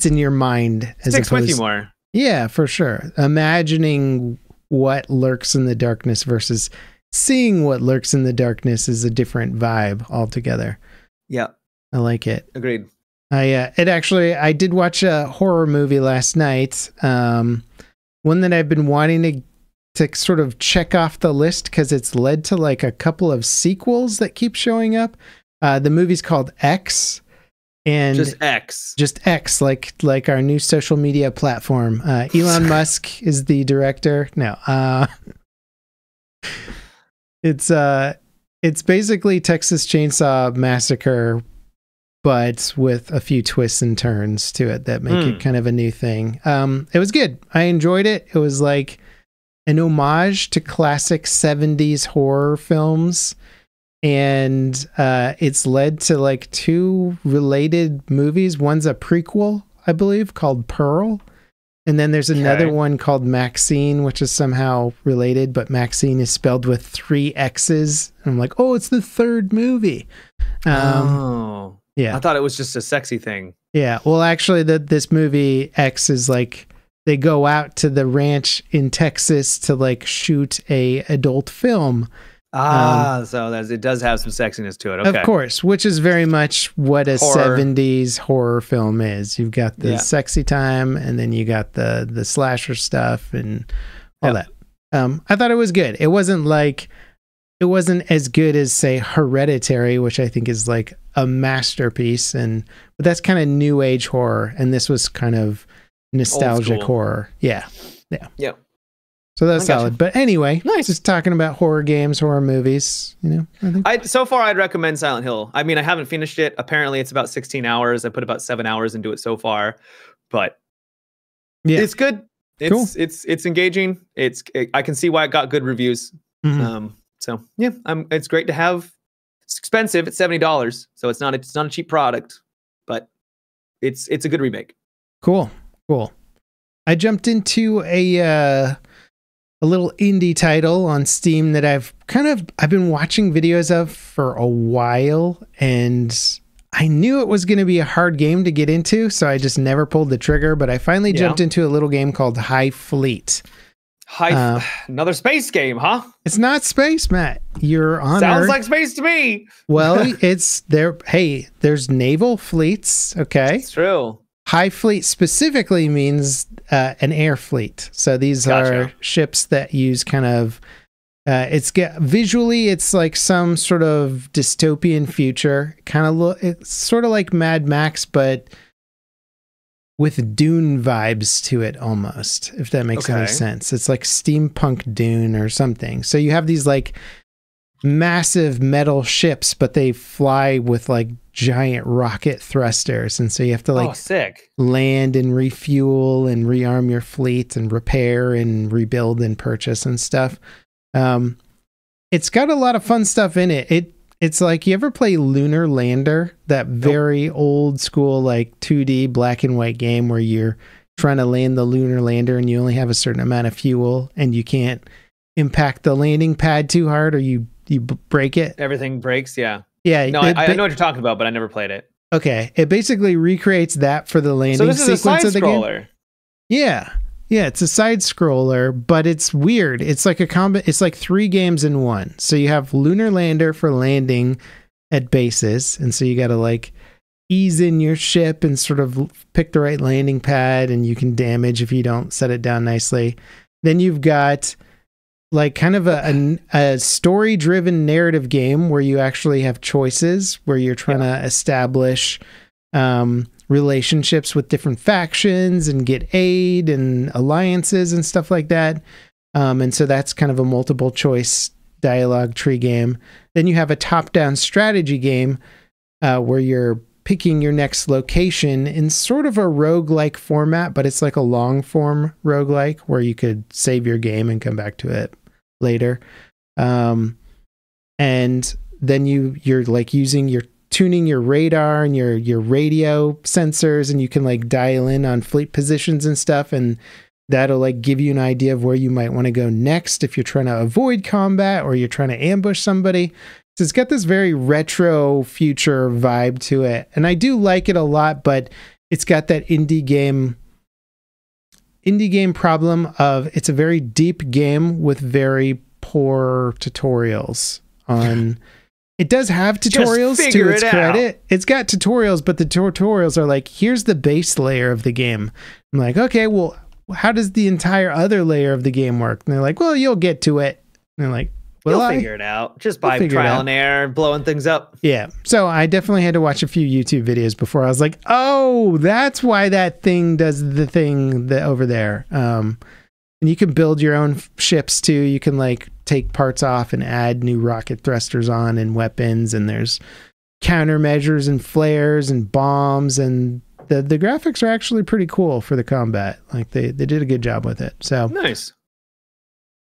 in your mind. It sticks with you more. Yeah, for sure. Imagining what lurks in the darkness versus seeing what lurks in the darkness is a different vibe altogether. Yeah. I like it. Agreed. I did watch a horror movie last night. One that I've been wanting to sort of check off the list because it's led to like a couple of sequels that keep showing up. The movie's called X, and just X, like our new social media platform. Elon Musk is the director. No, it's basically Texas Chainsaw Massacre, but with a few twists and turns to it that make it kind of a new thing. It was good. I enjoyed it. It was like an homage to classic 70s horror films, and it's led to like two related movies. One's a prequel, I believe, called Pearl, and then there's another one called Maxine, which is somehow related, but Maxine is spelled with 3 X's. And I'm like, oh, it's the third movie. Yeah, I thought it was just a sexy thing. Yeah, well, actually, this movie X is like, they go out to the ranch in Texas to like shoot a adult film. So it does have some sexiness to it. Okay. Of course, which is very much what a 70s horror film is. You've got the sexy time, and then you got the slasher stuff and all that. I thought it was good. It wasn't as good as, say, Hereditary, which I think is like a masterpiece, but that's kind of new age horror, and this was kind of nostalgic horror. Yeah. So that's solid. But anyway, just talking about horror games, horror movies, you know. So far I'd recommend Silent Hill. I mean, I haven't finished it. Apparently it's about 16 hours. I put about 7 hours into it so far, but it's good. It's engaging. I can see why it got good reviews. So yeah, it's great to have. It's expensive. It's $70. So it's not a cheap product, but it's a good remake. Cool. I jumped into a little indie title on Steam that I've been watching videos of for a while, and I knew it was going to be a hard game to get into, so I just never pulled the trigger, but I finally jumped into a little game called High Fleet. Another space game, huh? It's not space, Matt. You're on Sounds Earth. like space to me. Well, it's there. Hey, there's naval fleets. Okay. It's true. High fleet specifically means an air fleet. So these are ships that use kind of, visually, it's like some sort of dystopian future. It's sort of like Mad Max, but with Dune vibes to it almost, if that makes any sense. It's like steampunk Dune or something. So you have these like massive metal ships, but they fly with like giant rocket thrusters, and so you have to like land and refuel and rearm your fleet and repair and rebuild and purchase and stuff. It's got a lot of fun stuff in it. It's like, you ever play Lunar Lander, that very old school like 2D black and white game where you're trying to land the lunar lander and you only have a certain amount of fuel and you can't impact the landing pad too hard or you break it? Everything breaks, yeah. Yeah. No, I know what you're talking about, but I never played it. Okay. It basically recreates that for the landing sequence. So this is a side of the scroller. Game. Yeah. Yeah, it's a side scroller, but it's weird. It's like it's like 3 games in one. So you have Lunar Lander for landing at bases, and so you got to like ease in your ship and sort of pick the right landing pad, and you can damage if you don't set it down nicely. Then you've got like kind of a story-driven narrative game where you actually have choices, where you're trying to establish relationships with different factions and get aid and alliances and stuff like that. And so that's kind of a multiple choice dialogue tree game. Then you have a top-down strategy game where you're picking your next location in sort of a roguelike format, but it's like a long form roguelike where you could save your game and come back to it later. And then you're like tuning your radar and your radio sensors, and you can like dial in on fleet positions and stuff, and that'll like give you an idea of where you might want to go next if you're trying to avoid combat or you're trying to ambush somebody. So it's got this very retro future vibe to it, and I do like it a lot, but it's got that indie game problem of it's a very deep game with very poor tutorials on it does have tutorials to its credit. It's got tutorials, but the tutorials are like, here's the base layer of the game. I'm like, okay, well, how does the entire other layer of the game work? And they're like, well, you'll get to it. And they're like, well, you'll figure it out just by trial and error, blowing things up. Yeah. So I definitely had to watch a few YouTube videos before I was like, oh, that's why that thing does the thing that over there. And you can build your own ships too. You can like take parts off and add new rocket thrusters on and weapons. And there's countermeasures and flares and bombs. And the graphics are actually pretty cool for the combat. Like they did a good job with it. So nice.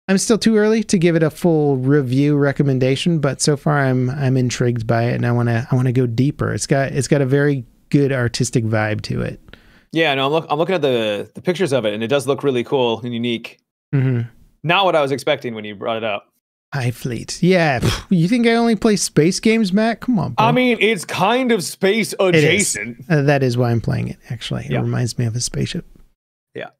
I'm still too early to give it a full review recommendation, but so far I'm intrigued by it, and I want to go deeper. It's got a very good artistic vibe to it. Yeah, no, I'm looking at the pictures of it, and it does look really cool and unique. Mm-hmm. Not what I was expecting when you brought it up. High Fleet. Yeah. You think I only play space games, Matt? Come on, bro. I mean, it's kind of space adjacent. That is why I'm playing it, actually. It reminds me of a spaceship. Yeah.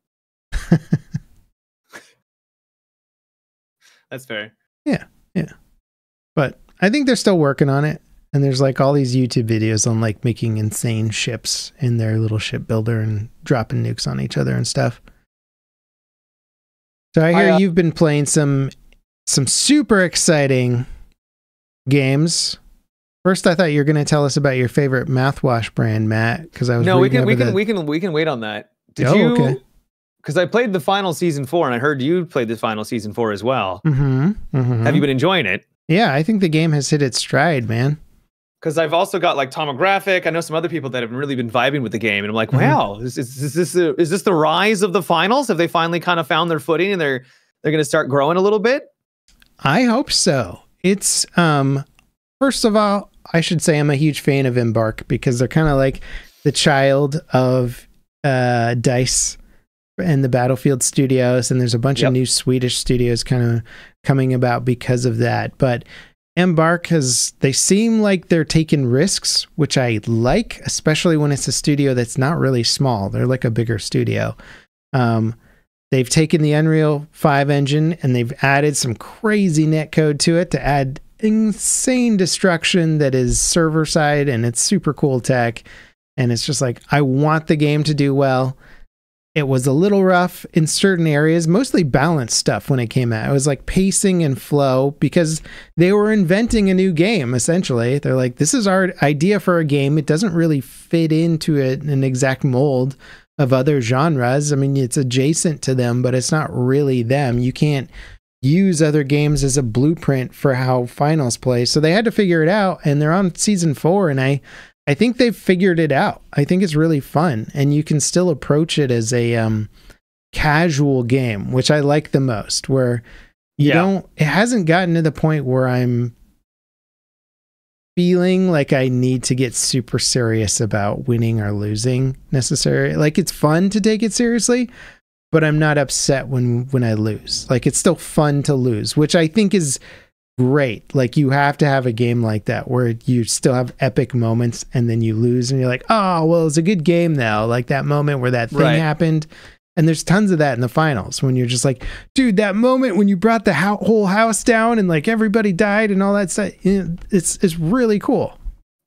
That's fair. Yeah. But I think they're still working on it. And there's like all these YouTube videos on like making insane ships in their little ship builder and dropping nukes on each other and stuff. So I hear you've been playing some super exciting games. First, I thought you were going to tell us about your favorite mouthwash brand, Matt, because I was we can wait on that. Did you? Okay. Because I played the final season 4, and I heard you played the final season 4 as well. Mm-hmm. Mm-hmm. Have you been enjoying it? Yeah, I think the game has hit its stride, man. Because I've also got like Tomographic. I know some other people that have really been vibing with the game, and I'm like, wow, is this the rise of the finals? Have they finally kind of found their footing, and they're going to start growing a little bit? I hope so. It's first of all, I should say I'm a huge fan of Embark because they're kind of like the child of DICE and the Battlefield studios, and there's a bunch of new Swedish studios kind of coming about because of that. But Embark they seem like they're taking risks, which I like, especially when it's a studio that's not really small. They're like a bigger studio. They've taken the Unreal 5 engine and they've added some crazy netcode to it to add insane destruction that is server side, and it's super cool tech. And it's just like, I want the game to do well. It was a little rough in certain areas, mostly balanced stuff when it came out. It was like pacing and flow because they were inventing a new game, essentially. They're like, this is our idea for a game. It doesn't really fit into an exact mold of other genres. I mean, it's adjacent to them, but it's not really them. You can't use other games as a blueprint for how finals play. So they had to figure it out, and they're on season 4, and I think they've figured it out. I think it's really fun, and you can still approach it as a casual game, which I like the most, where it hasn't gotten to the point where I'm feeling like I need to get super serious about winning or losing necessarily. Like, it's fun to take it seriously, but I'm not upset when I lose. Like, it's still fun to lose, which I think is great. Like, you have to have a game like that where you still have epic moments and then you lose and you're like, oh, well, it's a good game now. Like that moment where that thing happened. And there's tons of that in the finals when you're just like, dude, that moment when you brought the whole house down and like everybody died and all that stuff, it's really cool.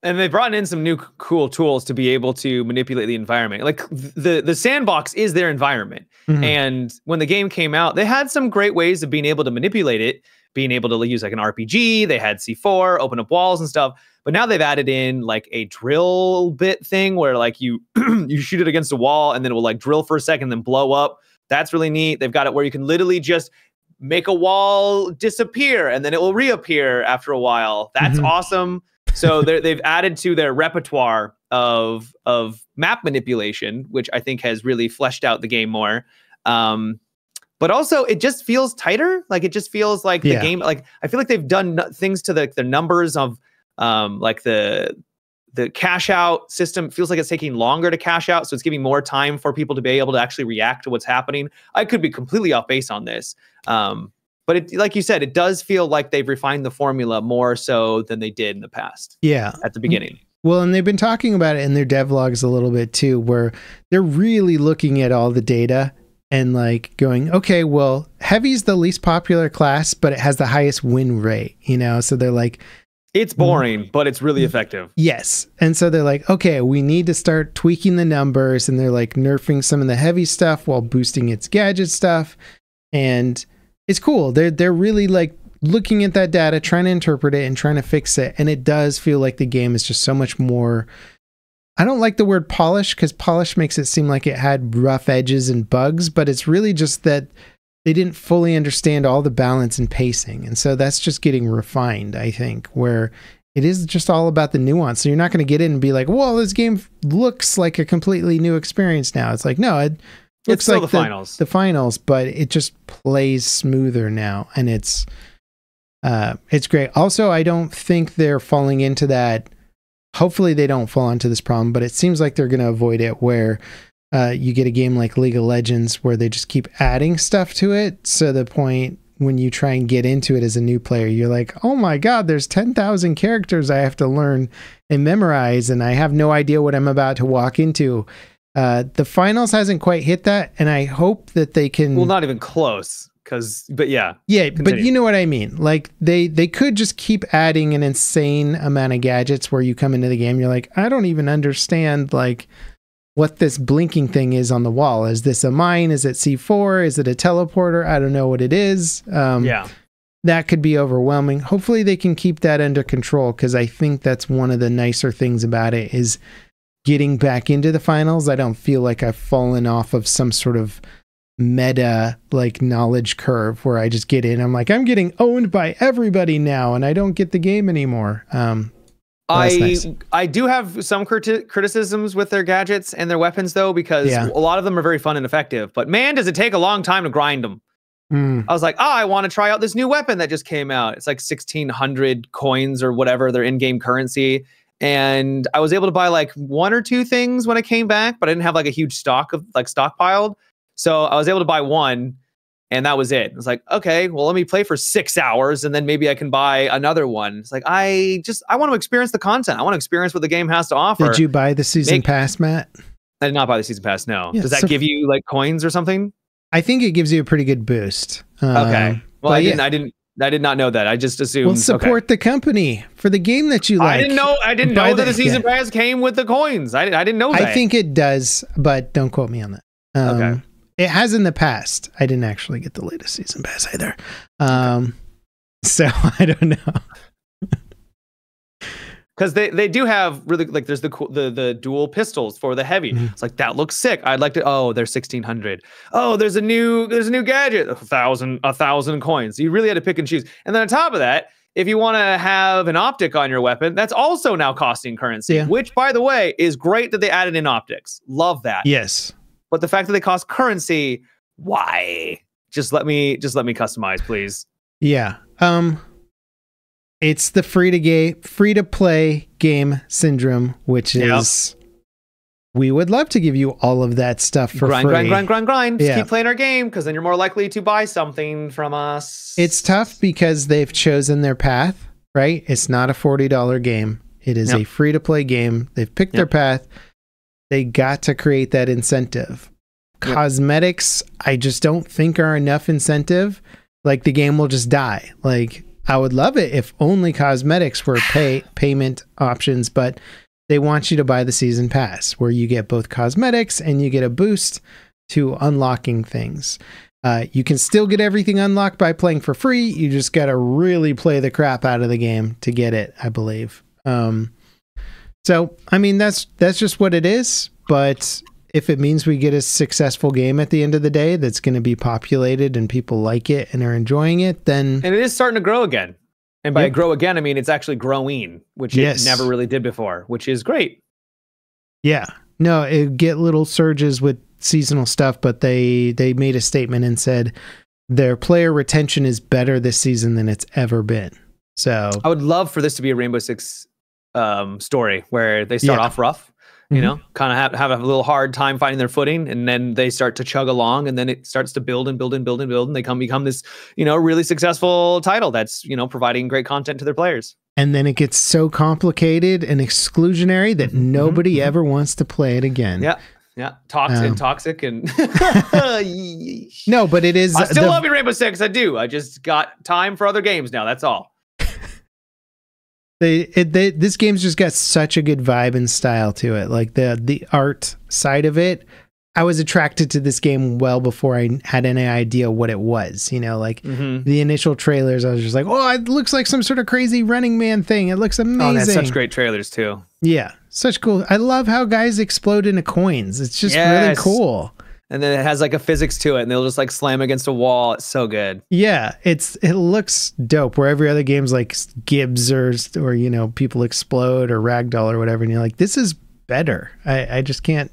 And they brought in some new cool tools to be able to manipulate the environment. Like the sandbox is their environment. Mm-hmm. And when the game came out, they had some great ways of being able to manipulate it, being able to use like an RPG. They had C4, open up walls and stuff. But now they've added in like a drill bit thing where like you you shoot it against a wall and then it will like drill for a second, then blow up. That's really neat. They've got it where you can literally just make a wall disappear and then it will reappear after a while. That's awesome. So they've added to their repertoire of map manipulation, which I think has really fleshed out the game more. But also, it just feels tighter. Like it just feels like the game. Like I feel like they've done things to the numbers of like the cash out system. Feels like it's taking longer to cash out, so it's giving more time for people to be able to actually react to what's happening. I could be completely off base on this. But it, like you said, it does feel like they've refined the formula more so than they did in the past. Yeah. At the beginning. Well, and they've been talking about it in their devlogs a little bit too, where they're really looking at all the data and like going, okay, well, heavy's the least popular class, but it has the highest win rate, you know? So they're like, it's boring, but it's really effective. Yes. And so they're like, okay, we need to start tweaking the numbers, and they're like nerfing some of the heavy stuff while boosting its gadget stuff. And it's cool. They're really like looking at that data, trying to interpret it and trying to fix it. And it does feel like the game is just so much more. I don't like the word polish because polish makes it seem like it had rough edges and bugs, but it's really just that they didn't fully understand all the balance and pacing. And so that's just getting refined, I think, where it is just all about the nuance. So you're not going to get in and be like, well, this game looks like a completely new experience now. It's like, no, it looks still like the finals, but it just plays smoother now. And it's great. Also, I don't think they're falling into that. Hopefully they don't fall into this problem, but it seems like they're going to avoid it where you get a game like League of Legends where they just keep adding stuff to it. So the point when you try and get into it as a new player, you're like, oh my God, there's 10,000 characters I have to learn and memorize, and I have no idea what I'm about to walk into. The finals hasn't quite hit that, and I hope that they can. Well, not even close. But yeah. Yeah, continue. But you know what I mean? Like they could just keep adding an insane amount of gadgets where you come into the game, you're like, I don't even understand like what this blinking thing is on the wall. Is this a mine? Is it C4? Is it a teleporter? I don't know what it is. Yeah. That could be overwhelming. Hopefully they can keep that under control, because I think that's one of the nicer things about it is getting back into the finals. I don't feel like I've fallen off of some sort of meta like knowledge curve where I just get in. I'm like, I'm getting owned by everybody now and I don't get the game anymore. I do have some criticisms with their gadgets and their weapons though, because a lot of them are very fun and effective, but man, does it take a long time to grind them. I was like, I want to try out this new weapon that just came out. It's like 1,600 coins or whatever, their in-game currency. And I was able to buy like one or two things when I came back, but I didn't have like a huge stock of like stockpiled. So I was able to buy one, and that was it. I was like, okay, well, let me play for 6 hours, and then maybe I can buy another one. It's like, I want to experience the content. I want to experience what the game has to offer. Did you buy the season pass, Matt? I did not buy the season pass, no. Yeah, does that give you like coins or something? I think it gives you a pretty good boost. Okay. Well, I did not know that. I just assumed. Well, support the company for the game that you like. I didn't know that the season pass came with the coins. I didn't know that. I think it does, but don't quote me on that. Okay. It has in the past. I didn't actually get the latest season pass either. So I don't know. Because they do have really, like, there's the dual pistols for the heavy. It's like, that looks sick. I'd like to. Oh, they're 1,600. Oh, there's a new gadget. 1,000 coins. You really had to pick and choose. And then on top of that, if you want to have an optic on your weapon, that's also now costing currency. Which, by the way, is great that they added in optics. Love that. Yes. But the fact that they cost currency, why? Just let me customize, please. Yeah. It's the free to play game syndrome, which is we would love to give you all of that stuff for free. Grind. Just keep playing our game, because then you're more likely to buy something from us. It's tough because they've chosen their path, right? It's not a $40 game. It is a free to play game. They've picked their path. They got to create that incentive. Cosmetics, I just don't think are enough incentive. Like, the game will just die. Like, I would love it if only cosmetics were payment options, but they want you to buy the season pass, where you get both cosmetics and you get a boost to unlocking things. You can still get everything unlocked by playing for free. You just got to really play the crap out of the game to get it, I believe. So, I mean, that's just what it is. But if it means we get a successful game at the end of the day that's going to be populated and people like it and are enjoying it, then... And it is starting to grow again. And by grow again, I mean it's actually growing, which it never really did before, which is great. Yeah. No, it get little surges with seasonal stuff, but they made a statement and said their player retention is better this season than it's ever been. So I would love for this to be a Rainbow Six story where they start off rough, you know, kind of have a little hard time finding their footing, and then they start to chug along, and then it starts to build and build and build and build, and they become this, you know, really successful title that's, you know, providing great content to their players. And then it gets so complicated and exclusionary that nobody ever wants to play it again. Yeah. Toxic and no, but it is. I still love you, Rainbow Six. I do. I just got time for other games now. That's all. This game's just got such a good vibe and style to it. Like the art side of it, I was attracted to this game well before I had any idea what it was. You know, like the initial trailers, I was just like, oh, it looks like some sort of crazy Running Man thing. It looks amazing. Oh, that's such great trailers too. Yeah, such cool. I love how guys explode into coins. It's just really cool. And then it has like a physics to it, and they'll just like slam against a wall. It's so good. Yeah, it looks dope. Where every other game's like Gibbs or you know, people explode or ragdoll or whatever, and you're like, this is better. I just can't.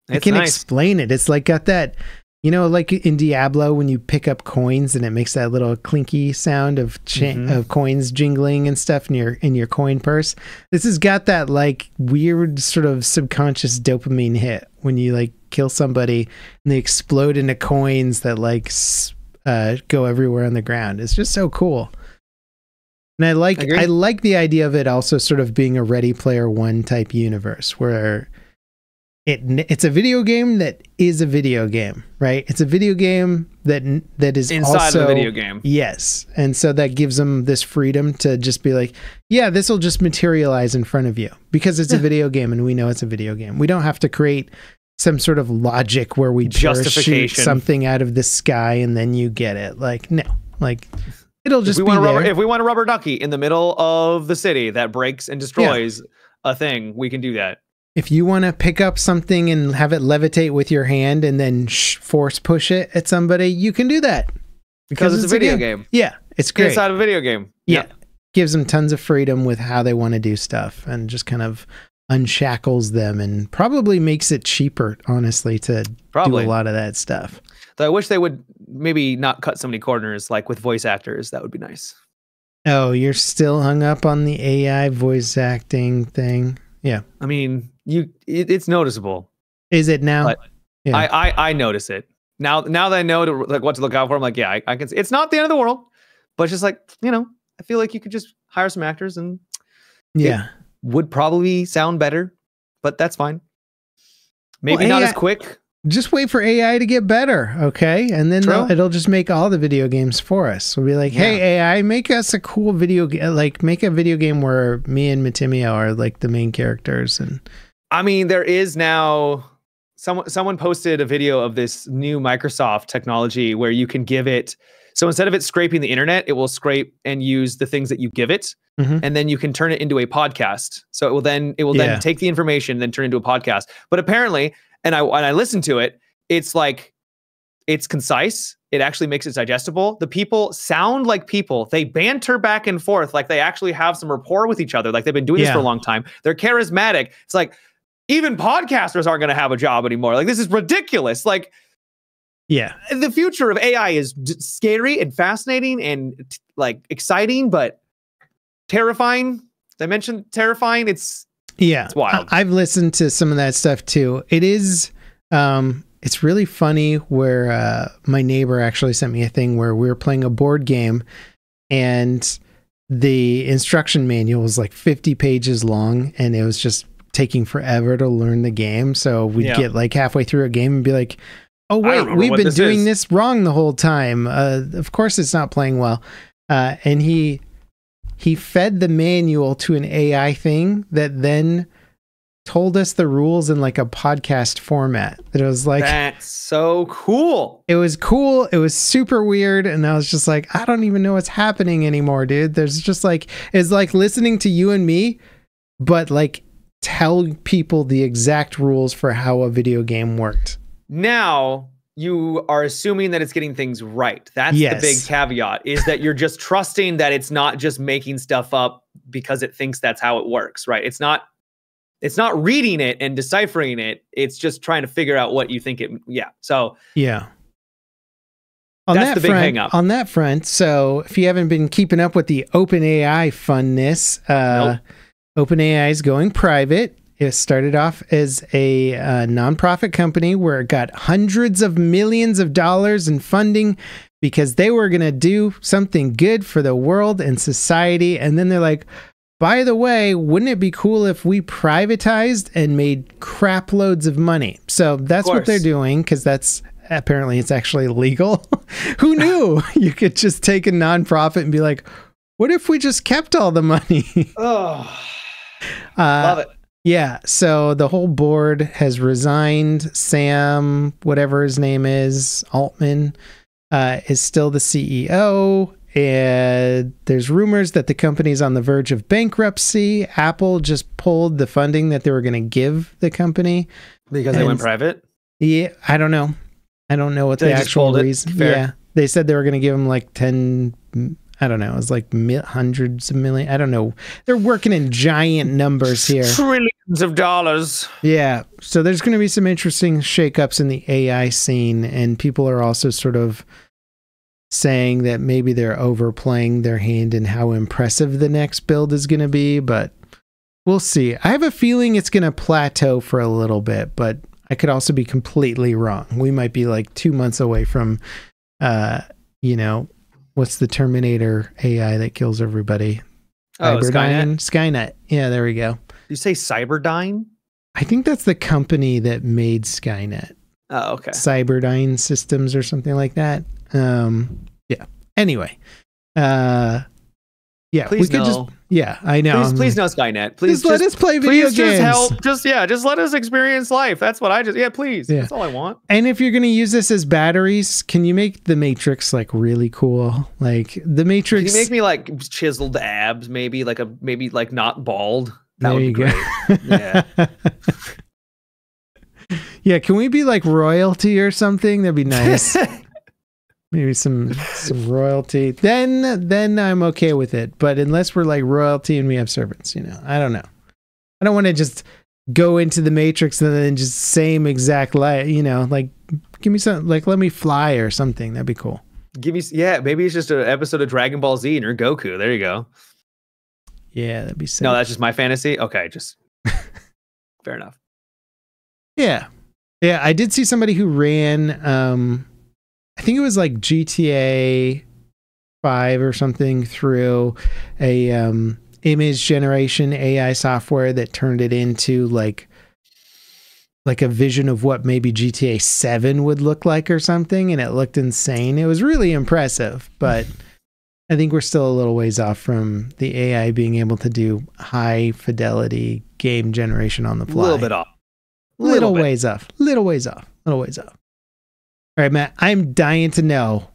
I can't explain it. It's like got that, you know, like in Diablo when you pick up coins and it makes that little clinky sound of of coins jingling and stuff in your coin purse. This has got that like weird sort of subconscious dopamine hit when you like kill somebody and they explode into coins that like go everywhere on the ground. It's just so cool. And I like the idea of it also sort of being a Ready Player One type universe where it's a video game that is a video game, right? It's a video game that is inside also of a video game. Yes. And so that gives them this freedom to just be like, yeah, this will just materialize in front of you because it's a video game and we know it's a video game. We don't have to create some sort of logic where we parachute something out of the sky and then you get it. Like, no, like it'll just be there. If we want a rubber ducky in the middle of the city that breaks and destroys a thing, we can do that. If you want to pick up something and have it levitate with your hand and then force push it at somebody, you can do that. Because it's a video game. Yeah, it's great. Inside a video game. Yeah. Gives them tons of freedom with how they want to do stuff and just kind of unshackles them and probably makes it cheaper, honestly, to do a lot of that stuff. Though I wish they would maybe not cut so many corners, like with voice actors. That would be nice. Oh, you're still hung up on the AI voice acting thing? Yeah. I mean, it's noticeable. Is it now? But I notice it. Now that I know what to look out for, I'm like, yeah, I can see. It's not the end of the world, but it's just like, you know, I feel like you could just hire some actors and it would probably sound better, but that's fine. Maybe not as quick. Just wait for AI to get better, okay? And then it'll just make all the video games for us. We'll be like, hey, AI, make us a cool video game. Like, make a video game where me and Matimio are like the main characters. And I mean, there is now someone posted a video of this new Microsoft technology where you can give it. So instead of it scraping the internet, it will scrape and use the things that you give it, and then you can turn it into a podcast. So it will then take the information and then turn it into a podcast. But apparently, and I listened to it, it's like, it's concise. It actually makes it digestible. The people sound like people. They banter back and forth like they actually have some rapport with each other. Like they've been doing this for a long time. They're charismatic. It's like, even podcasters aren't going to have a job anymore. Like, this is ridiculous. Like, the future of AI is scary and fascinating and like exciting, but terrifying. Did I mention terrifying? It's wild. I've listened to some of that stuff too. It is, it's really funny where my neighbor actually sent me a thing where we were playing a board game and the instruction manual was like 50 pages long and it was just taking forever to learn the game. So we'd get like halfway through a game and be like, oh wait, we've been doing this wrong the whole time. Of course it's not playing well. And he fed the manual to an AI thing that then told us the rules in like a podcast format. That it was like, that's so cool. It was cool. It was super weird. And I was just like, I don't even know what's happening anymore, dude. There's just like, it's like listening to you and me, but like tell people the exact rules for how a video game worked. Now you are assuming that it's getting things right. That's the big caveat, is that you're just trusting that it's not just making stuff up because it thinks that's how it works, right? It's not reading it and deciphering it. It's just trying to figure out what you think it. Yeah. So yeah. That's the big hang up. On that front, so if you haven't been keeping up with the OpenAI funness, OpenAI is going private. It started off as a nonprofit company where it got hundreds of millions of dollars in funding because they were going to do something good for the world and society. And then they're like, by the way, wouldn't it be cool if we privatized and made crap loads of money? So that's what they're doing, because that's apparently it's actually legal. Who knew? You could just take a nonprofit and be like, what if we just kept all the money? Oh, love it. Yeah. So the whole board has resigned. Sam, whatever his name is, Altman, is still the CEO. And there's rumors that the company's on the verge of bankruptcy. Apple just pulled the funding that they were going to give the company because they went private. Yeah, I don't know. I don't know what the actual reason. Yeah, they said they were going to give them like 10. I don't know. It was like hundreds of million. I don't know. They're working in giant numbers here. Trillions of dollars. Yeah. So there's going to be some interesting shakeups in the AI scene, and people are also sort of saying that maybe they're overplaying their hand in how impressive the next build is going to be, but we'll see. I have a feeling it's going to plateau for a little bit, but I could also be completely wrong. We might be like 2 months away from, what's the Terminator AI that kills everybody? Skynet. Yeah, there we go. You say Cyberdyne? I think that's the company that made Skynet. Oh, okay. Cyberdyne Systems or something like that. Yeah. Anyway. Yeah. Please no. I know. Please no Skynet. Please let us play video games. Just help. Just let us experience life. That's what please. Yeah. That's all I want. And if you're going to use this as batteries, can you make the Matrix like really cool? Like the Matrix. Can you make me like chiseled abs, maybe like not bald? That would be great. Yeah. Yeah, can we be like royalty or something? That'd be nice. Maybe some royalty. Then I'm okay with it. But unless we're like royalty and we have servants, I don't know. I don't want to just go into the Matrix and then just same exact life, like give me some, like let me fly or something. That'd be cool. Maybe it's just an episode of Dragon Ball Z and you're Goku. There you go. Yeah, that'd be sick. No, that's just my fantasy. Okay, just fair enough. Yeah. Yeah, I did see somebody who ran I think it was like GTA 5 or something through a image generation AI software that turned it into like a vision of what maybe GTA 7 would look like or something, and it looked insane. It was really impressive, but I think we're still a little ways off from the AI being able to do high fidelity game generation on the fly. A little bit off. Little ways off. All right, Matt, I'm dying to know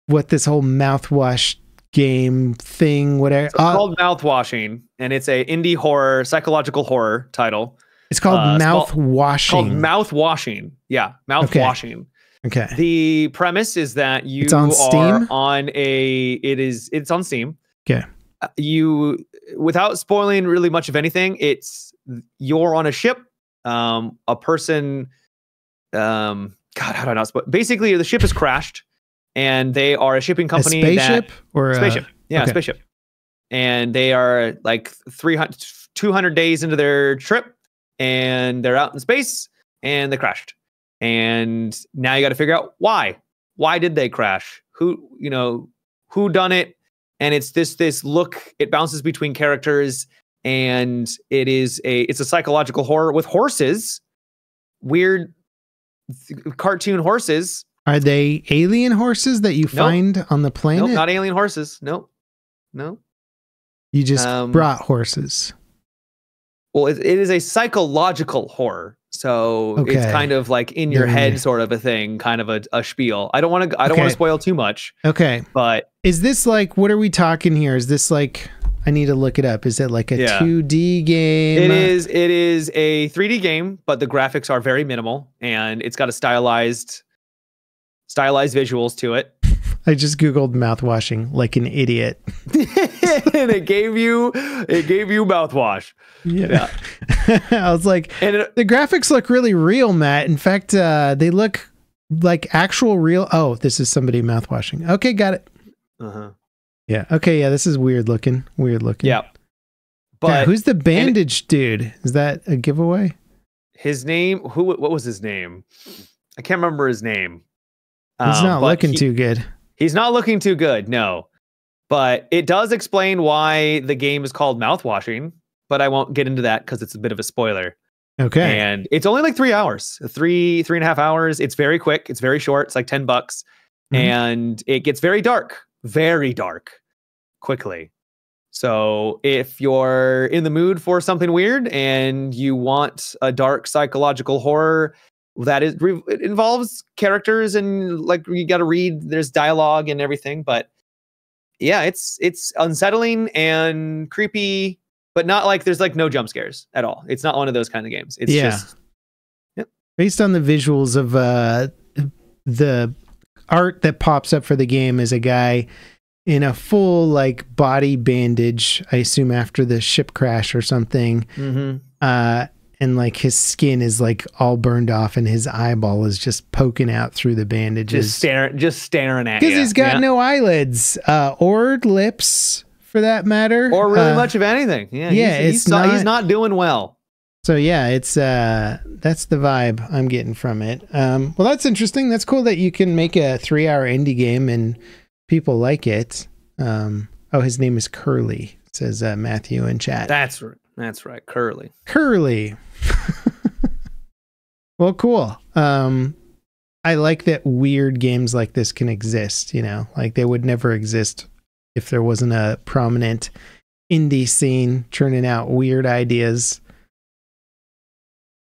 what this whole mouthwash game thing, whatever. It's called Mouthwashing, and it's a indie horror, psychological horror title. It's called Mouthwashing. Called Mouthwashing. Yeah, Mouthwashing. Okay. The premise is that it's on Steam? It's on Steam. Okay. Without spoiling really much of anything, you're on a ship. A person, God, how do I not spoil? Basically, the ship has crashed, and they are a shipping company. A spaceship? Spaceship. Yeah, okay. Spaceship. and they are like 200 days into their trip, and they're out in space, and they crashed. And now you got to figure out why. Why did they crash? Who done it? And it's this look. It bounces between characters, and it's a psychological horror with horses, weird cartoon horses. Are they alien horses that you find on the planet? Nope, not alien horses. Nope. No. You just brought horses. Well, it is a psychological horror. So it's kind of like in your head sort of a thing, kind of a spiel. I don't want to spoil too much. Okay. But is this like, what are we talking here? Is this like, I need to look it up. Is it like a 2D game? It is a 3D game, but the graphics are very minimal, and it's got a stylized visuals to it. I just Googled mouthwashing like an idiot. And it gave you mouthwash. Yeah. I was like, the graphics look really real, Matt. In fact, they look like actual real. Oh, this is somebody mouthwashing. Okay, got it. Uh-huh. Yeah. Okay, yeah, this is weird looking. Yeah. But yeah, who's the bandage dude? Is that a giveaway? His name, what was his name? I can't remember his name. He's not looking too good. He's not looking too good, no. But it does explain why the game is called Mouthwashing, but I won't get into that because it's a bit of a spoiler. Okay. And it's only like 3 hours, three and a half hours. It's very quick. It's very short. It's like $10. Mm-hmm. And it gets very dark quickly. So if you're in the mood for something weird and you want a dark psychological horror that it involves characters and like you got to read, there's dialogue and everything, but yeah, it's unsettling and creepy, but not like there's like no jump scares at all. It's not one of those kind of games. It's just based on the visuals of the art that pops up for the game is a guy in a full like body bandage, I assume after the ship crash or something. Mm-hmm. And like his skin is like all burned off and his eyeball is just poking out through the bandages. Just staring at you. Because he's got no eyelids, or lips for that matter. Or really much of anything. Yeah, he's not doing well. So yeah, it's that's the vibe I'm getting from it. Well, that's interesting. That's cool that you can make a 3-hour indie game and people like it. Oh, his name is Curly, says Matthew in chat. That's right, Curly. Well, cool. I like that weird games like this can exist, like they would never exist if there wasn't a prominent indie scene churning out weird ideas.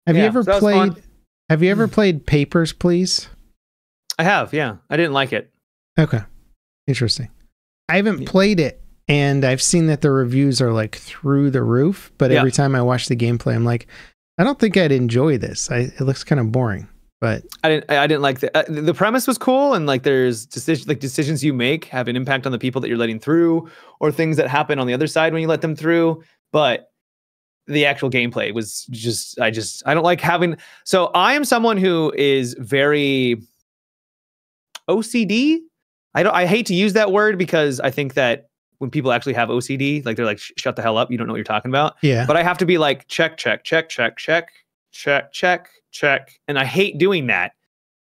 Have you ever played Papers, Please? I have, yeah. I didn't like it. Okay. Interesting. I haven't played it, and I've seen that the reviews are like through the roof, but every time I watch the gameplay, I'm like, I don't think I'd enjoy this. It looks kind of boring, but I didn't like the premise was cool, and like there's decisions you make have an impact on the people that you're letting through, or things that happen on the other side when you let them through. But the actual gameplay was just I don't like having. So I am someone who is very OCD. I hate to use that word because I think that when people actually have OCD, like they're like, shut the hell up. You don't know what you're talking about. Yeah. But I have to be like, check. And I hate doing that.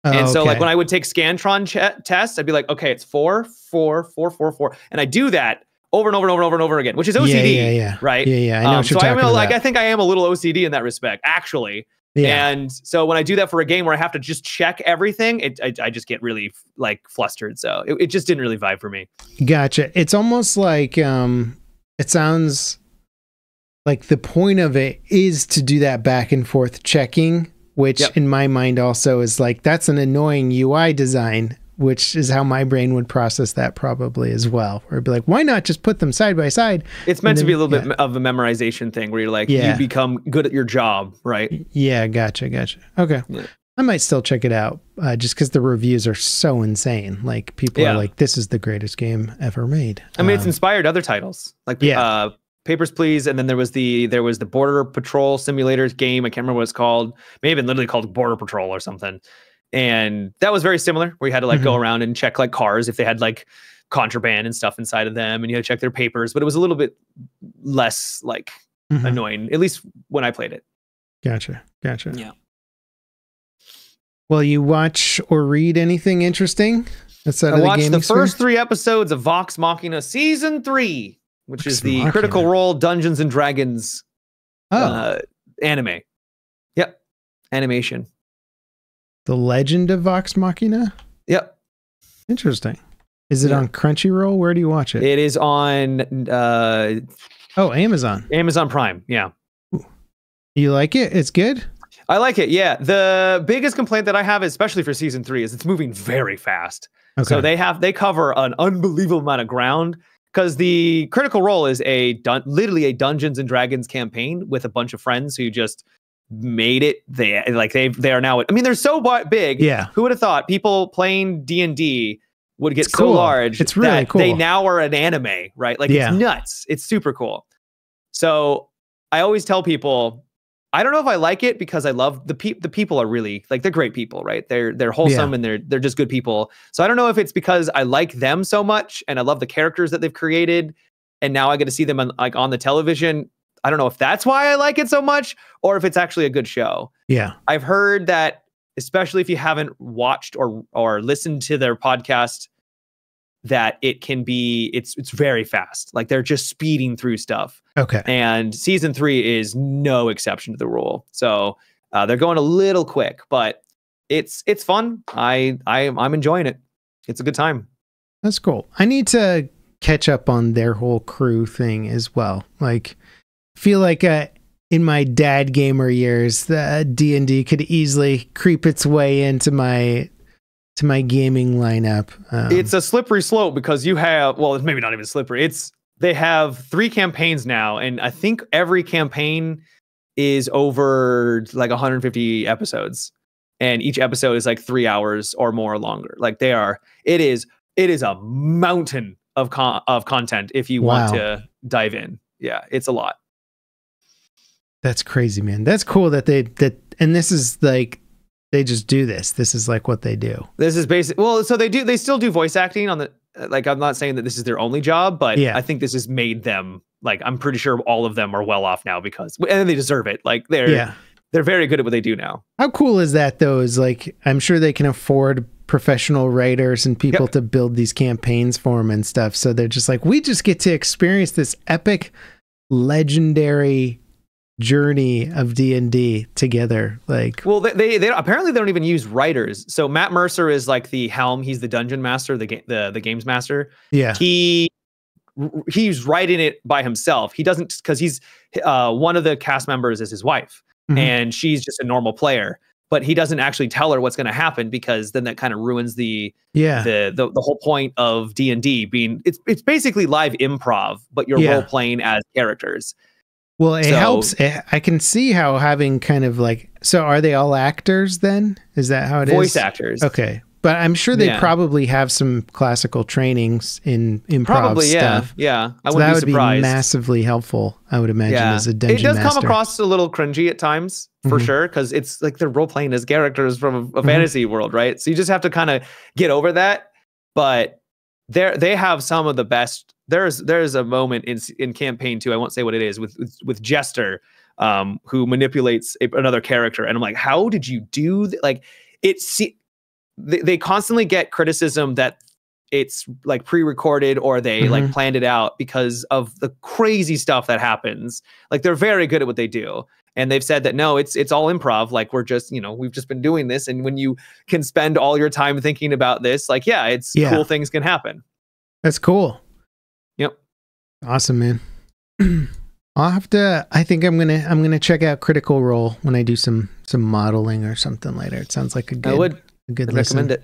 And so like when I would take Scantron tests, I'd be like, okay, it's 4, 4, 4, 4, 4. And I do that over and over again, which is OCD. Yeah. Right. Yeah. I know what you're talking about. I think I am a little OCD in that respect, actually. Yeah. And so when I do that for a game where I have to just check everything, I just get really like flustered. So it just didn't really vibe for me. Gotcha. It's almost like it sounds like the point of it is to do that back and forth checking, which in my mind also is like that's an annoying UI design, which is how my brain would process that probably as well. Where it'd be like, why not just put them side by side? It's meant to be a little bit of a memorization thing where you're like, you become good at your job, right? Yeah, gotcha. Okay. Yeah. I might still check it out just because the reviews are so insane. Like people are like, this is the greatest game ever made. I mean, it's inspired other titles like Papers, Please. And then there was the Border Patrol Simulator game. I can't remember what it's called. May have been literally called Border Patrol or something. And that was very similar where you had to like go around and check like cars if they had like contraband and stuff inside of them, and you had to check their papers, but it was a little bit less like annoying, at least when I played it. Gotcha. Yeah. Well, you watch or read anything interesting outside of the gaming sphere? I watched the first 3 episodes of Vox Machina Season 3, which is the Critical Role Dungeons and Dragons anime. Yep. Animation. The Legend of Vox Machina? Yep. Interesting. Is it on Crunchyroll? Where do you watch it? It is on Amazon. Amazon Prime, yeah. Ooh. You like it? It's good? I like it, yeah. The biggest complaint that I have, especially for Season 3, is it's moving very fast. Okay. So they cover an unbelievable amount of ground, because the Critical Role is literally a Dungeons and Dragons campaign with a bunch of friends who just made it. They are now, I mean, they're so big. Yeah. Who would have thought people playing D&D would get so cool. large? It's really cool. They now are an anime, right? Like, it's nuts. It's super cool. So I always tell people, I don't know if I like it because I love the people are really, like, they're great people, right? They're wholesome and they're just good people. So I don't know if it's because I like them so much and I love the characters that they've created, and now I get to see them on the television. I don't know if that's why I like it so much, or if it's actually a good show. Yeah. I've heard that, especially if you haven't watched or listened to their podcast, that it can be, it's very fast. Like, they're just speeding through stuff. Okay. And Season 3 is no exception to the rule. So they're going a little quick, but it's fun. I'm enjoying it. It's a good time. That's cool. I need to catch up on their whole crew thing as well. Like, feel like in my dad gamer years, the D&D could easily creep its way into my gaming lineup. It's a slippery slope, because you have, well, it's maybe not even slippery. They have 3 campaigns now, and I think every campaign is over like 150 episodes, and each episode is like 3 hours or more longer. Like, it is a mountain of content if you want to dive in. Yeah, it's a lot. That's crazy, man. That's cool that and this is like, they just do this. This is like what they do. This is basic. Well, so they still do voice acting on the, like, I'm not saying that this is their only job, but I think this has made them, like, I'm pretty sure all of them are well off now, because, and they deserve it. Like, they're very good at what they do now. How cool is that, though? Is like, I'm sure they can afford professional writers and people to build these campaigns for them and stuff. So they're just like, we just get to experience this epic, legendary journey of D&D together. Like, well, they apparently they don't even use writers. So Matt Mercer is like the helm. He's the dungeon master, the games master. Yeah. He's writing it by himself. He doesn't, because he's one of the cast members is his wife, and she's just a normal player. But he doesn't actually tell her what's going to happen, because then that kind of ruins the whole point of D&D being, it's basically live improv, but you're role playing as characters. Well, it helps. I can see how having kind of like, so are they all actors then? Is that how it is? Voice actors. Okay. But I'm sure they probably have some classical trainings in improv stuff. Yeah. I wouldn't be surprised. That would be massively helpful, I would imagine, as a dungeon master. It does come across a little cringy at times, for sure, because it's like they're role playing as characters from a fantasy world, right? So you just have to kind of get over that. But they have some of the best. There's a moment in campaign 2, I won't say what it is, with Jester, who manipulates another character, and I'm like, how did you do that? Like, they constantly get criticism that it's like pre-recorded, or they like planned it out, because of the crazy stuff that happens. Like, they're very good at what they do, and they've said that no, it's all improv. Like, we're just, we've just been doing this, and when you can spend all your time thinking about this, like, cool things can happen. That's cool. Yep. Awesome, man. I'll have to, I think I'm gonna check out Critical Role when I do some modeling or something later. It sounds like I'd recommend it.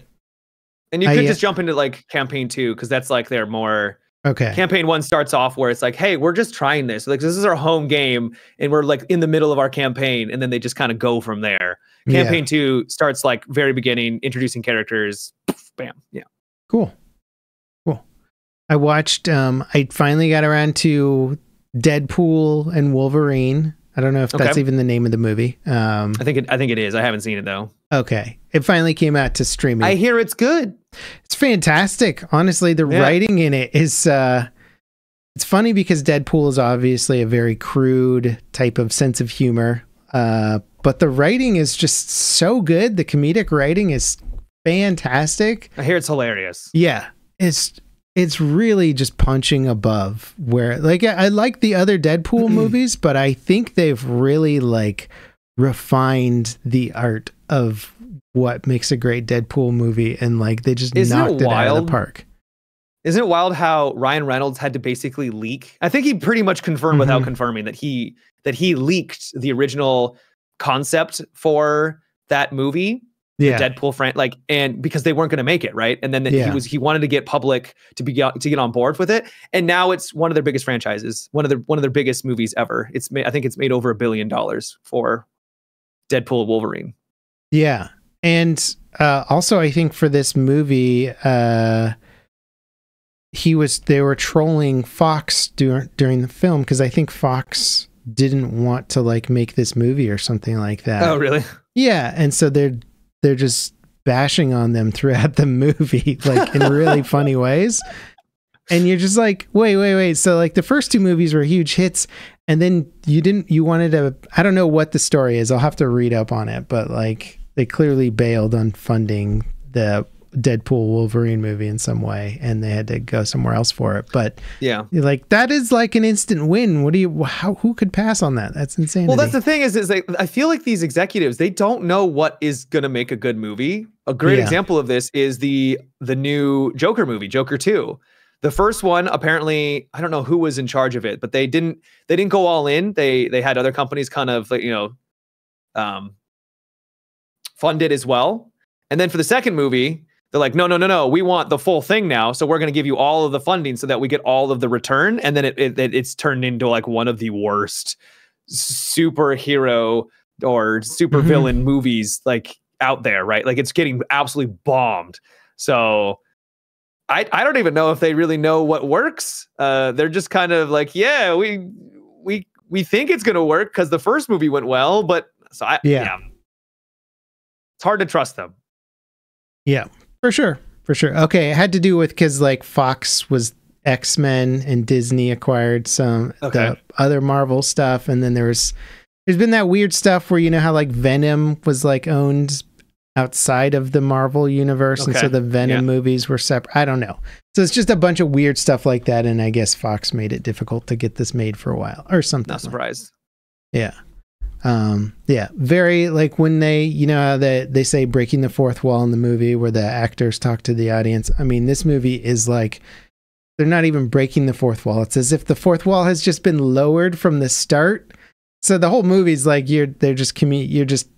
And you could just jump into like campaign 2, because that's like they're more. Okay. Campaign 1 starts off where it's like, hey, we're just trying this. Like, this is our home game, and we're like in the middle of our campaign, and then they just kind of go from there. Campaign 2 starts like very beginning, introducing characters. Bam. Yeah. Cool. I watched, I finally got around to Deadpool and Wolverine. I don't know if that's even the name of the movie. I think it is. I haven't seen it though. Okay. It finally came out to streaming. I hear it's good. It's fantastic. Honestly, the writing in it is it's funny because Deadpool is obviously a very crude type of sense of humor. But the writing is just so good. The comedic writing is fantastic. I hear it's hilarious. Yeah. It's really just punching above where, like, I like the other Deadpool movies, but I think they've really like refined the art of what makes a great Deadpool movie, and like they just knocked it out of the park. Isn't it wild how Ryan Reynolds had to basically leak? I think he pretty much confirmed without confirming that he leaked the original concept for that movie. Yeah. Deadpool and because they weren't going to make it, right? And then he wanted to get public to get on board with it, and now it's one of their biggest franchises, one of their biggest movies ever. I think it's made over $1 billion for Deadpool Wolverine. Yeah, and also I think for this movie, they were trolling Fox during the film because I think Fox didn't want to like make this movie or something like that. Oh, really? Yeah, and so they're just bashing on them throughout the movie, like in really funny ways. And you're just like, wait. So like the first two movies were huge hits, and then you wanted to, I don't know what the story is. I'll have to read up on it, but like they clearly bailed on funding the Deadpool Wolverine movie in some way, and they had to go somewhere else for it. But yeah, like that is like an instant win. Who could pass on that? That's insane. Well, that's the thing is like, I feel like these executives, they don't know what is going to make a good movie. A great example of this is the new Joker movie, Joker 2. The first one, apparently, I don't know who was in charge of it, but they didn't go all in. They had other companies kind of like, fund it as well. And then for the second movie, they're like, no, we want the full thing now. So we're going to give you all of the funding so that we get all of the return. And then it's turned into like one of the worst superhero or super villain movies like out there, right? Like it's getting absolutely bombed. So I don't even know if they really know what works. They're just kind of like, yeah, we think it's going to work because the first movie went well, but it's hard to trust them. Yeah. For sure. Okay, it had to do with because like Fox was X-Men and Disney acquired some the other Marvel stuff, and then there's been that weird stuff where you know how like Venom was like owned outside of the Marvel universe, and so the Venom movies were separate. I don't know. So it's just a bunch of weird stuff like that, and I guess Fox made it difficult to get this made for a while or something. Not surprised. Yeah. Very like when they, you know, how they say breaking the fourth wall in the movie where the actors talk to the audience. I mean, this movie is like, they're not even breaking the fourth wall. It's as if the fourth wall has just been lowered from the start. So the whole movie's like, you're just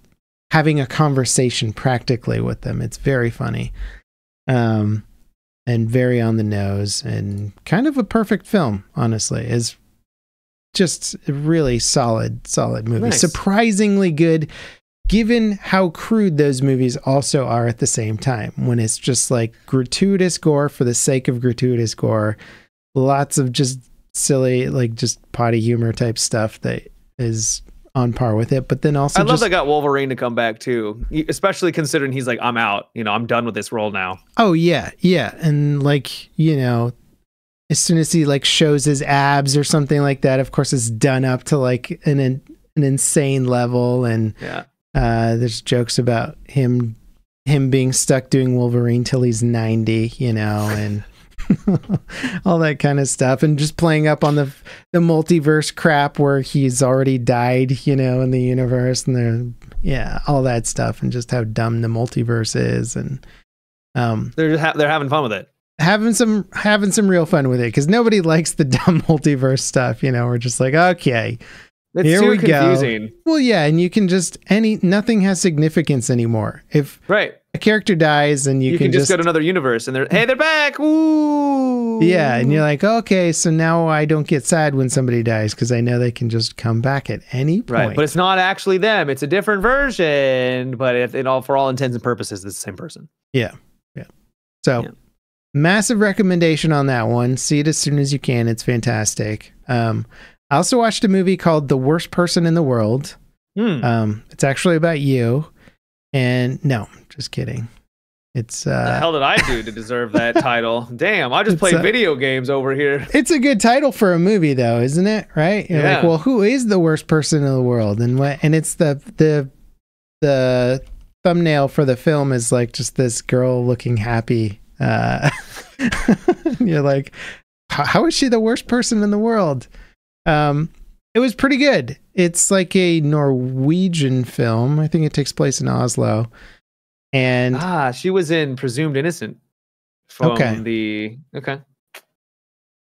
having a conversation practically with them. It's very funny. And very on the nose and kind of a perfect film, honestly. Is just a really solid movie. Nice. Surprisingly good, given how crude those movies also are at the same time, when it's just like gratuitous gore for the sake of gratuitous gore, lots of just silly, like just potty humor type stuff that is on par with it. But then also, I love they got Wolverine to come back too, especially considering he's like, I'm out, I'm done with this role now. Oh yeah, and like, as soon as he like shows his abs or something like that, of course it's done up to like an insane level. And there's jokes about him being stuck doing Wolverine till he's 90, and all that kind of stuff, and just playing up on the multiverse crap where he's already died, in the universe, and all that stuff, and just how dumb the multiverse is, and they're having fun with it. Having some real fun with it, because nobody likes the dumb multiverse stuff. We're just like, okay, it's here too we confusing. Go. Well, yeah, and you can just nothing has significance anymore. If a character dies, and you can just go to another universe, and they're back. Ooh, yeah, and you're like, okay, so now I don't get sad when somebody dies because I know they can just come back at any point. Right, but it's not actually them; it's a different version. But for all intents and purposes, it's the same person. Yeah. So. Yeah. Massive recommendation on that one. See it as soon as you can. It's fantastic. I also watched a movie called The Worst Person in the World. It's actually about you. And no, just kidding. It's What the hell did I do to deserve that title? Damn, I just play video games over here. It's a good title for a movie, though, isn't it? Right? You're Yeah. like, well, who is the worst person in the world? And what? And it's the thumbnail for the film is like just this girl looking happy. You're like, how is she the worst person in the world? It was pretty good. It's like a Norwegian film. I think it takes place in Oslo. And she was in Presumed Innocent from okay.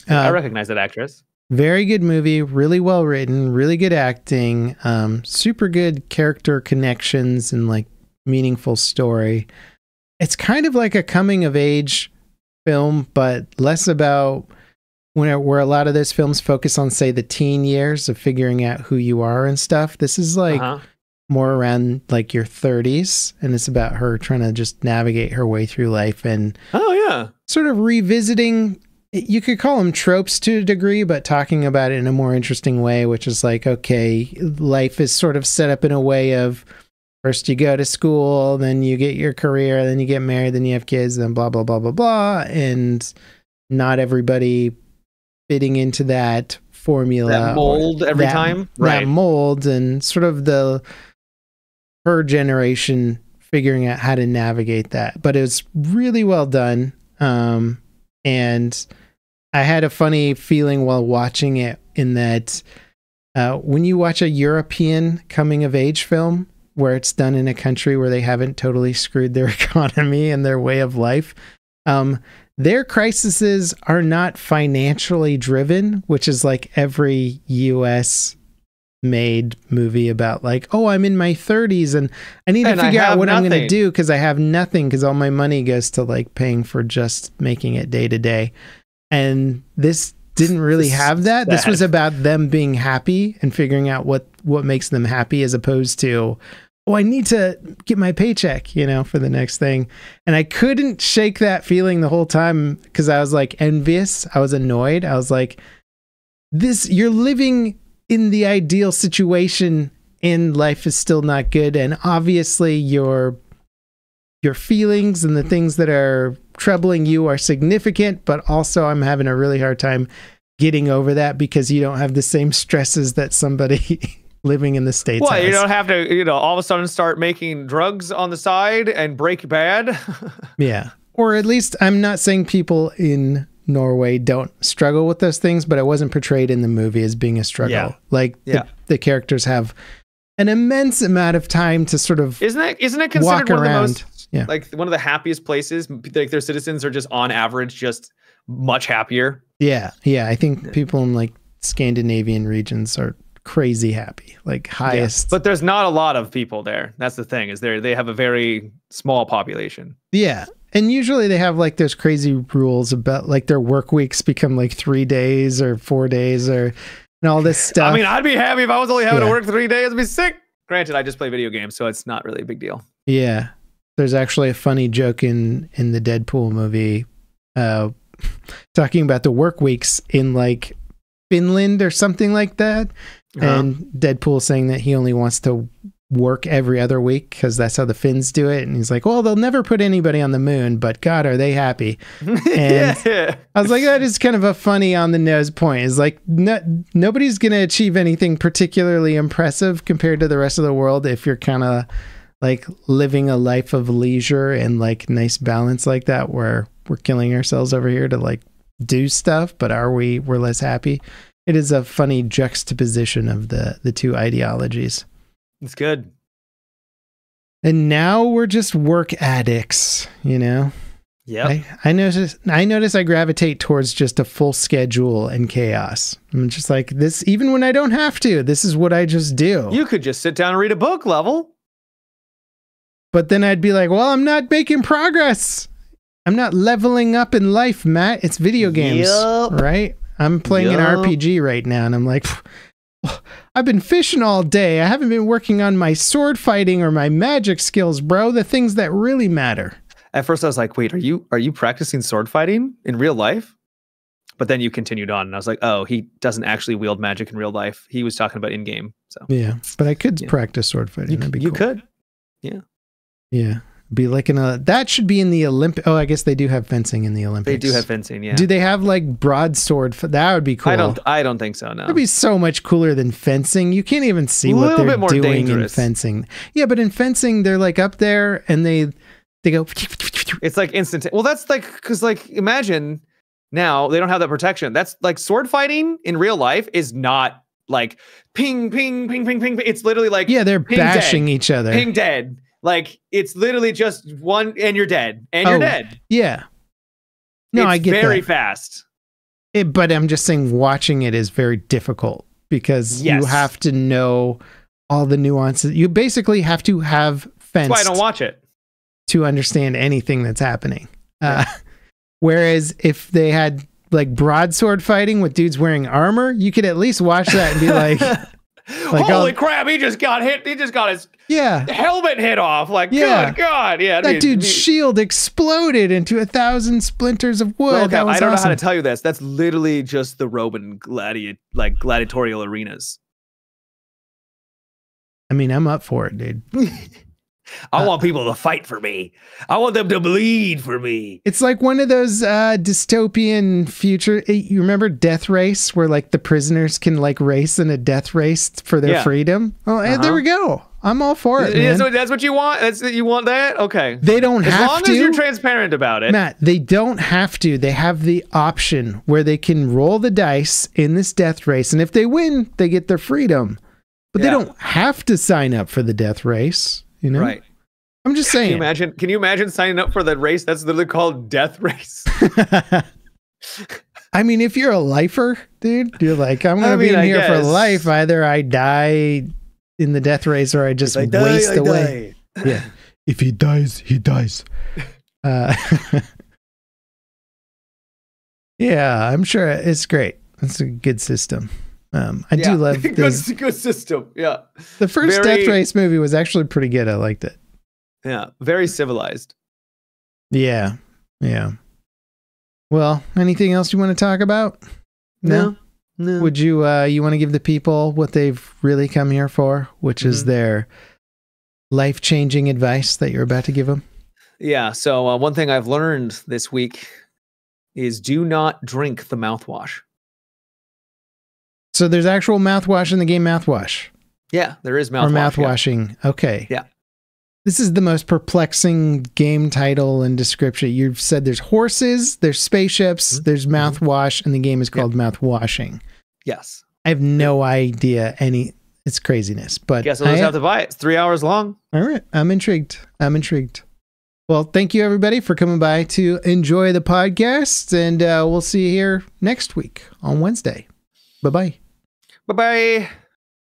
I recognize that actress. Very good movie, really well written, really good acting, super good character connections and like meaningful story. It's kind of like a coming of age film, but less about where a lot of those films focus on, say, the teen years of figuring out who you are and stuff. This is like more around like your 30s, and it's about her trying to just navigate her way through life and sort of revisiting, you could call them tropes to a degree, but talking about it in a more interesting way, which is like, okay, life is sort of set up in a way of first you go to school, then you get your career, then you get married, then you have kids, then blah, blah, blah, blah, blah. And not everybody fitting into that formula. That mold every time. Right. That mold, and sort of her generation figuring out how to navigate that. But it was really well done. And I had a funny feeling while watching it in that when you watch a European coming of age film where it's done in a country where they haven't totally screwed their economy and their way of life, their crises are not financially driven, which is like every US made movie about like, oh, I'm in my 30s and I need to figure out what I'm going to do because I have nothing, because all my money goes to like paying for just making it day to day. And this didn't really have that. This was about them being happy and figuring out what makes them happy, as opposed to, oh, I need to get my paycheck, for the next thing. And I couldn't shake that feeling the whole time because I was like envious. I was annoyed. I was like, you're living in the ideal situation and life is still not good. And obviously your feelings and the things that are troubling you are significant, but also I'm having a really hard time getting over that because you don't have the same stresses that somebody living in the States has. You don't have to, all of a sudden start making drugs on the side and break bad. Yeah. Or at least I'm not saying people in Norway don't struggle with those things, but it wasn't portrayed in the movie as being a struggle. Yeah. Like the characters have an immense amount of time to sort of isn't it considered walk one around. Of the most like one of the happiest places? Like their citizens are just on average just much happier. Yeah. I think people in like Scandinavian regions are crazy happy, like highest. But there's not a lot of people there. That's the thing, is they have a very small population. Yeah. And usually they have like those crazy rules about like their work weeks become like 3 days or 4 days and all this stuff. I mean, I'd be happy if I was only having to work 3 days. I'd be sick. Granted, I just play video games, so it's not really a big deal. Yeah. There's actually a funny joke in the Deadpool movie talking about the work weeks in like Finland or something like that. And Deadpool saying that he only wants to work every other week because that's how the Finns do it. And he's like, well, they'll never put anybody on the moon, but God, are they happy? And I was like, that is kind of a funny on the nose point. Is like, nobody's going to achieve anything particularly impressive compared to the rest of the world if you're kind of like living a life of leisure and like nice balance like that, where we're killing ourselves over here to like do stuff, but we're less happy. It is a funny juxtaposition of the two ideologies. It's good. And now we're just work addicts, Yeah. I notice I gravitate towards just a full schedule and chaos. I'm just like this, even when I don't have to. This is what I just do. You could just sit down and read a book, Level. But then I'd be like, well, I'm not making progress. I'm not leveling up in life, Matt. It's video games, right? I'm playing an RPG right now, and I'm like, I've been fishing all day. I haven't been working on my sword fighting or my magic skills, bro. The things that really matter. At first I was like, wait, are you practicing sword fighting in real life? But then you continued on, and I was like, oh, he doesn't actually wield magic in real life. He was talking about in-game. So yeah, but I could practice sword fighting. That'd be cool. You could. Yeah. Yeah. Be like that should be in the Olympic. Oh, I guess they do have fencing in the Olympics. They do have fencing, yeah. Do they have like broadsword? That would be cool. I don't think so, no. That'd be so much cooler than fencing. You can't even see what they're doing in fencing. Yeah, but in fencing, they're like up there and they go. It's like instant. Well, that's like, because like, imagine now they don't have that protection. That's like sword fighting in real life is not like ping, ping, ping, ping, ping. It's literally like, yeah, they're bashing each other. Ping dead. Like it's literally just one and you're dead. And you're dead. Yeah. No, I get very that. fast. But I'm just saying watching it is very difficult because you have to know all the nuances. You basically have to have fenced. That's why I don't watch it. To understand anything that's happening. Whereas if they had like broadsword fighting with dudes wearing armor, you could at least watch that and be like, holy crap, he just got hit. He just got his helmet hit off. Like, good God. Yeah. That dude's shield exploded into 1,000 splinters of wood. Okay, I don't know how to tell you this. That's literally just the Roman gladiatorial arenas. I mean, I'm up for it, dude. I want people to fight for me. I want them to bleed for me. It's like one of those dystopian future. You remember Death Race, where like the prisoners can like race in a death race for their freedom? Oh, there we go. I'm all for it, man. That's what you want? You want that? Okay. They don't have to. As long as you're transparent about it. Matt, they don't have to. They have the option where they can roll the dice in this death race. And if they win, they get their freedom. But they don't have to sign up for the death race. You know? Right. I'm just saying. Can you imagine signing up for that race? That's literally called Death Race. I mean, if you're a lifer, dude, you're like, I'm going to be in here for life. Either I die in the death race or I just waste away. Yeah. If he dies, he dies. Yeah, I'm sure it's great. It's a good system. I do love this. Good system. Yeah. The first Death Race movie was actually pretty good. I liked it. Yeah. Very civilized. Yeah. Yeah. Well, anything else you want to talk about? No. Would you want to give the people what they've really come here for, which is their life-changing advice that you're about to give them? Yeah. So one thing I've learned this week is do not drink the mouthwash. So there's actual mouthwash in the game Mouthwash. Yeah, there is mouthwash. Or mouthwashing. Yeah. Okay. Yeah. This is the most perplexing game title and description. You've said there's horses, there's spaceships, there's mouthwash, and the game is called Mouthwashing. Yes. I have no idea it's craziness, but guess I'll just have to buy it. It's 3 hours long. All right. I'm intrigued. Well, thank you everybody for coming by to enjoy the podcast, and we'll see you here next week on Wednesday. Bye-bye. Bye-bye.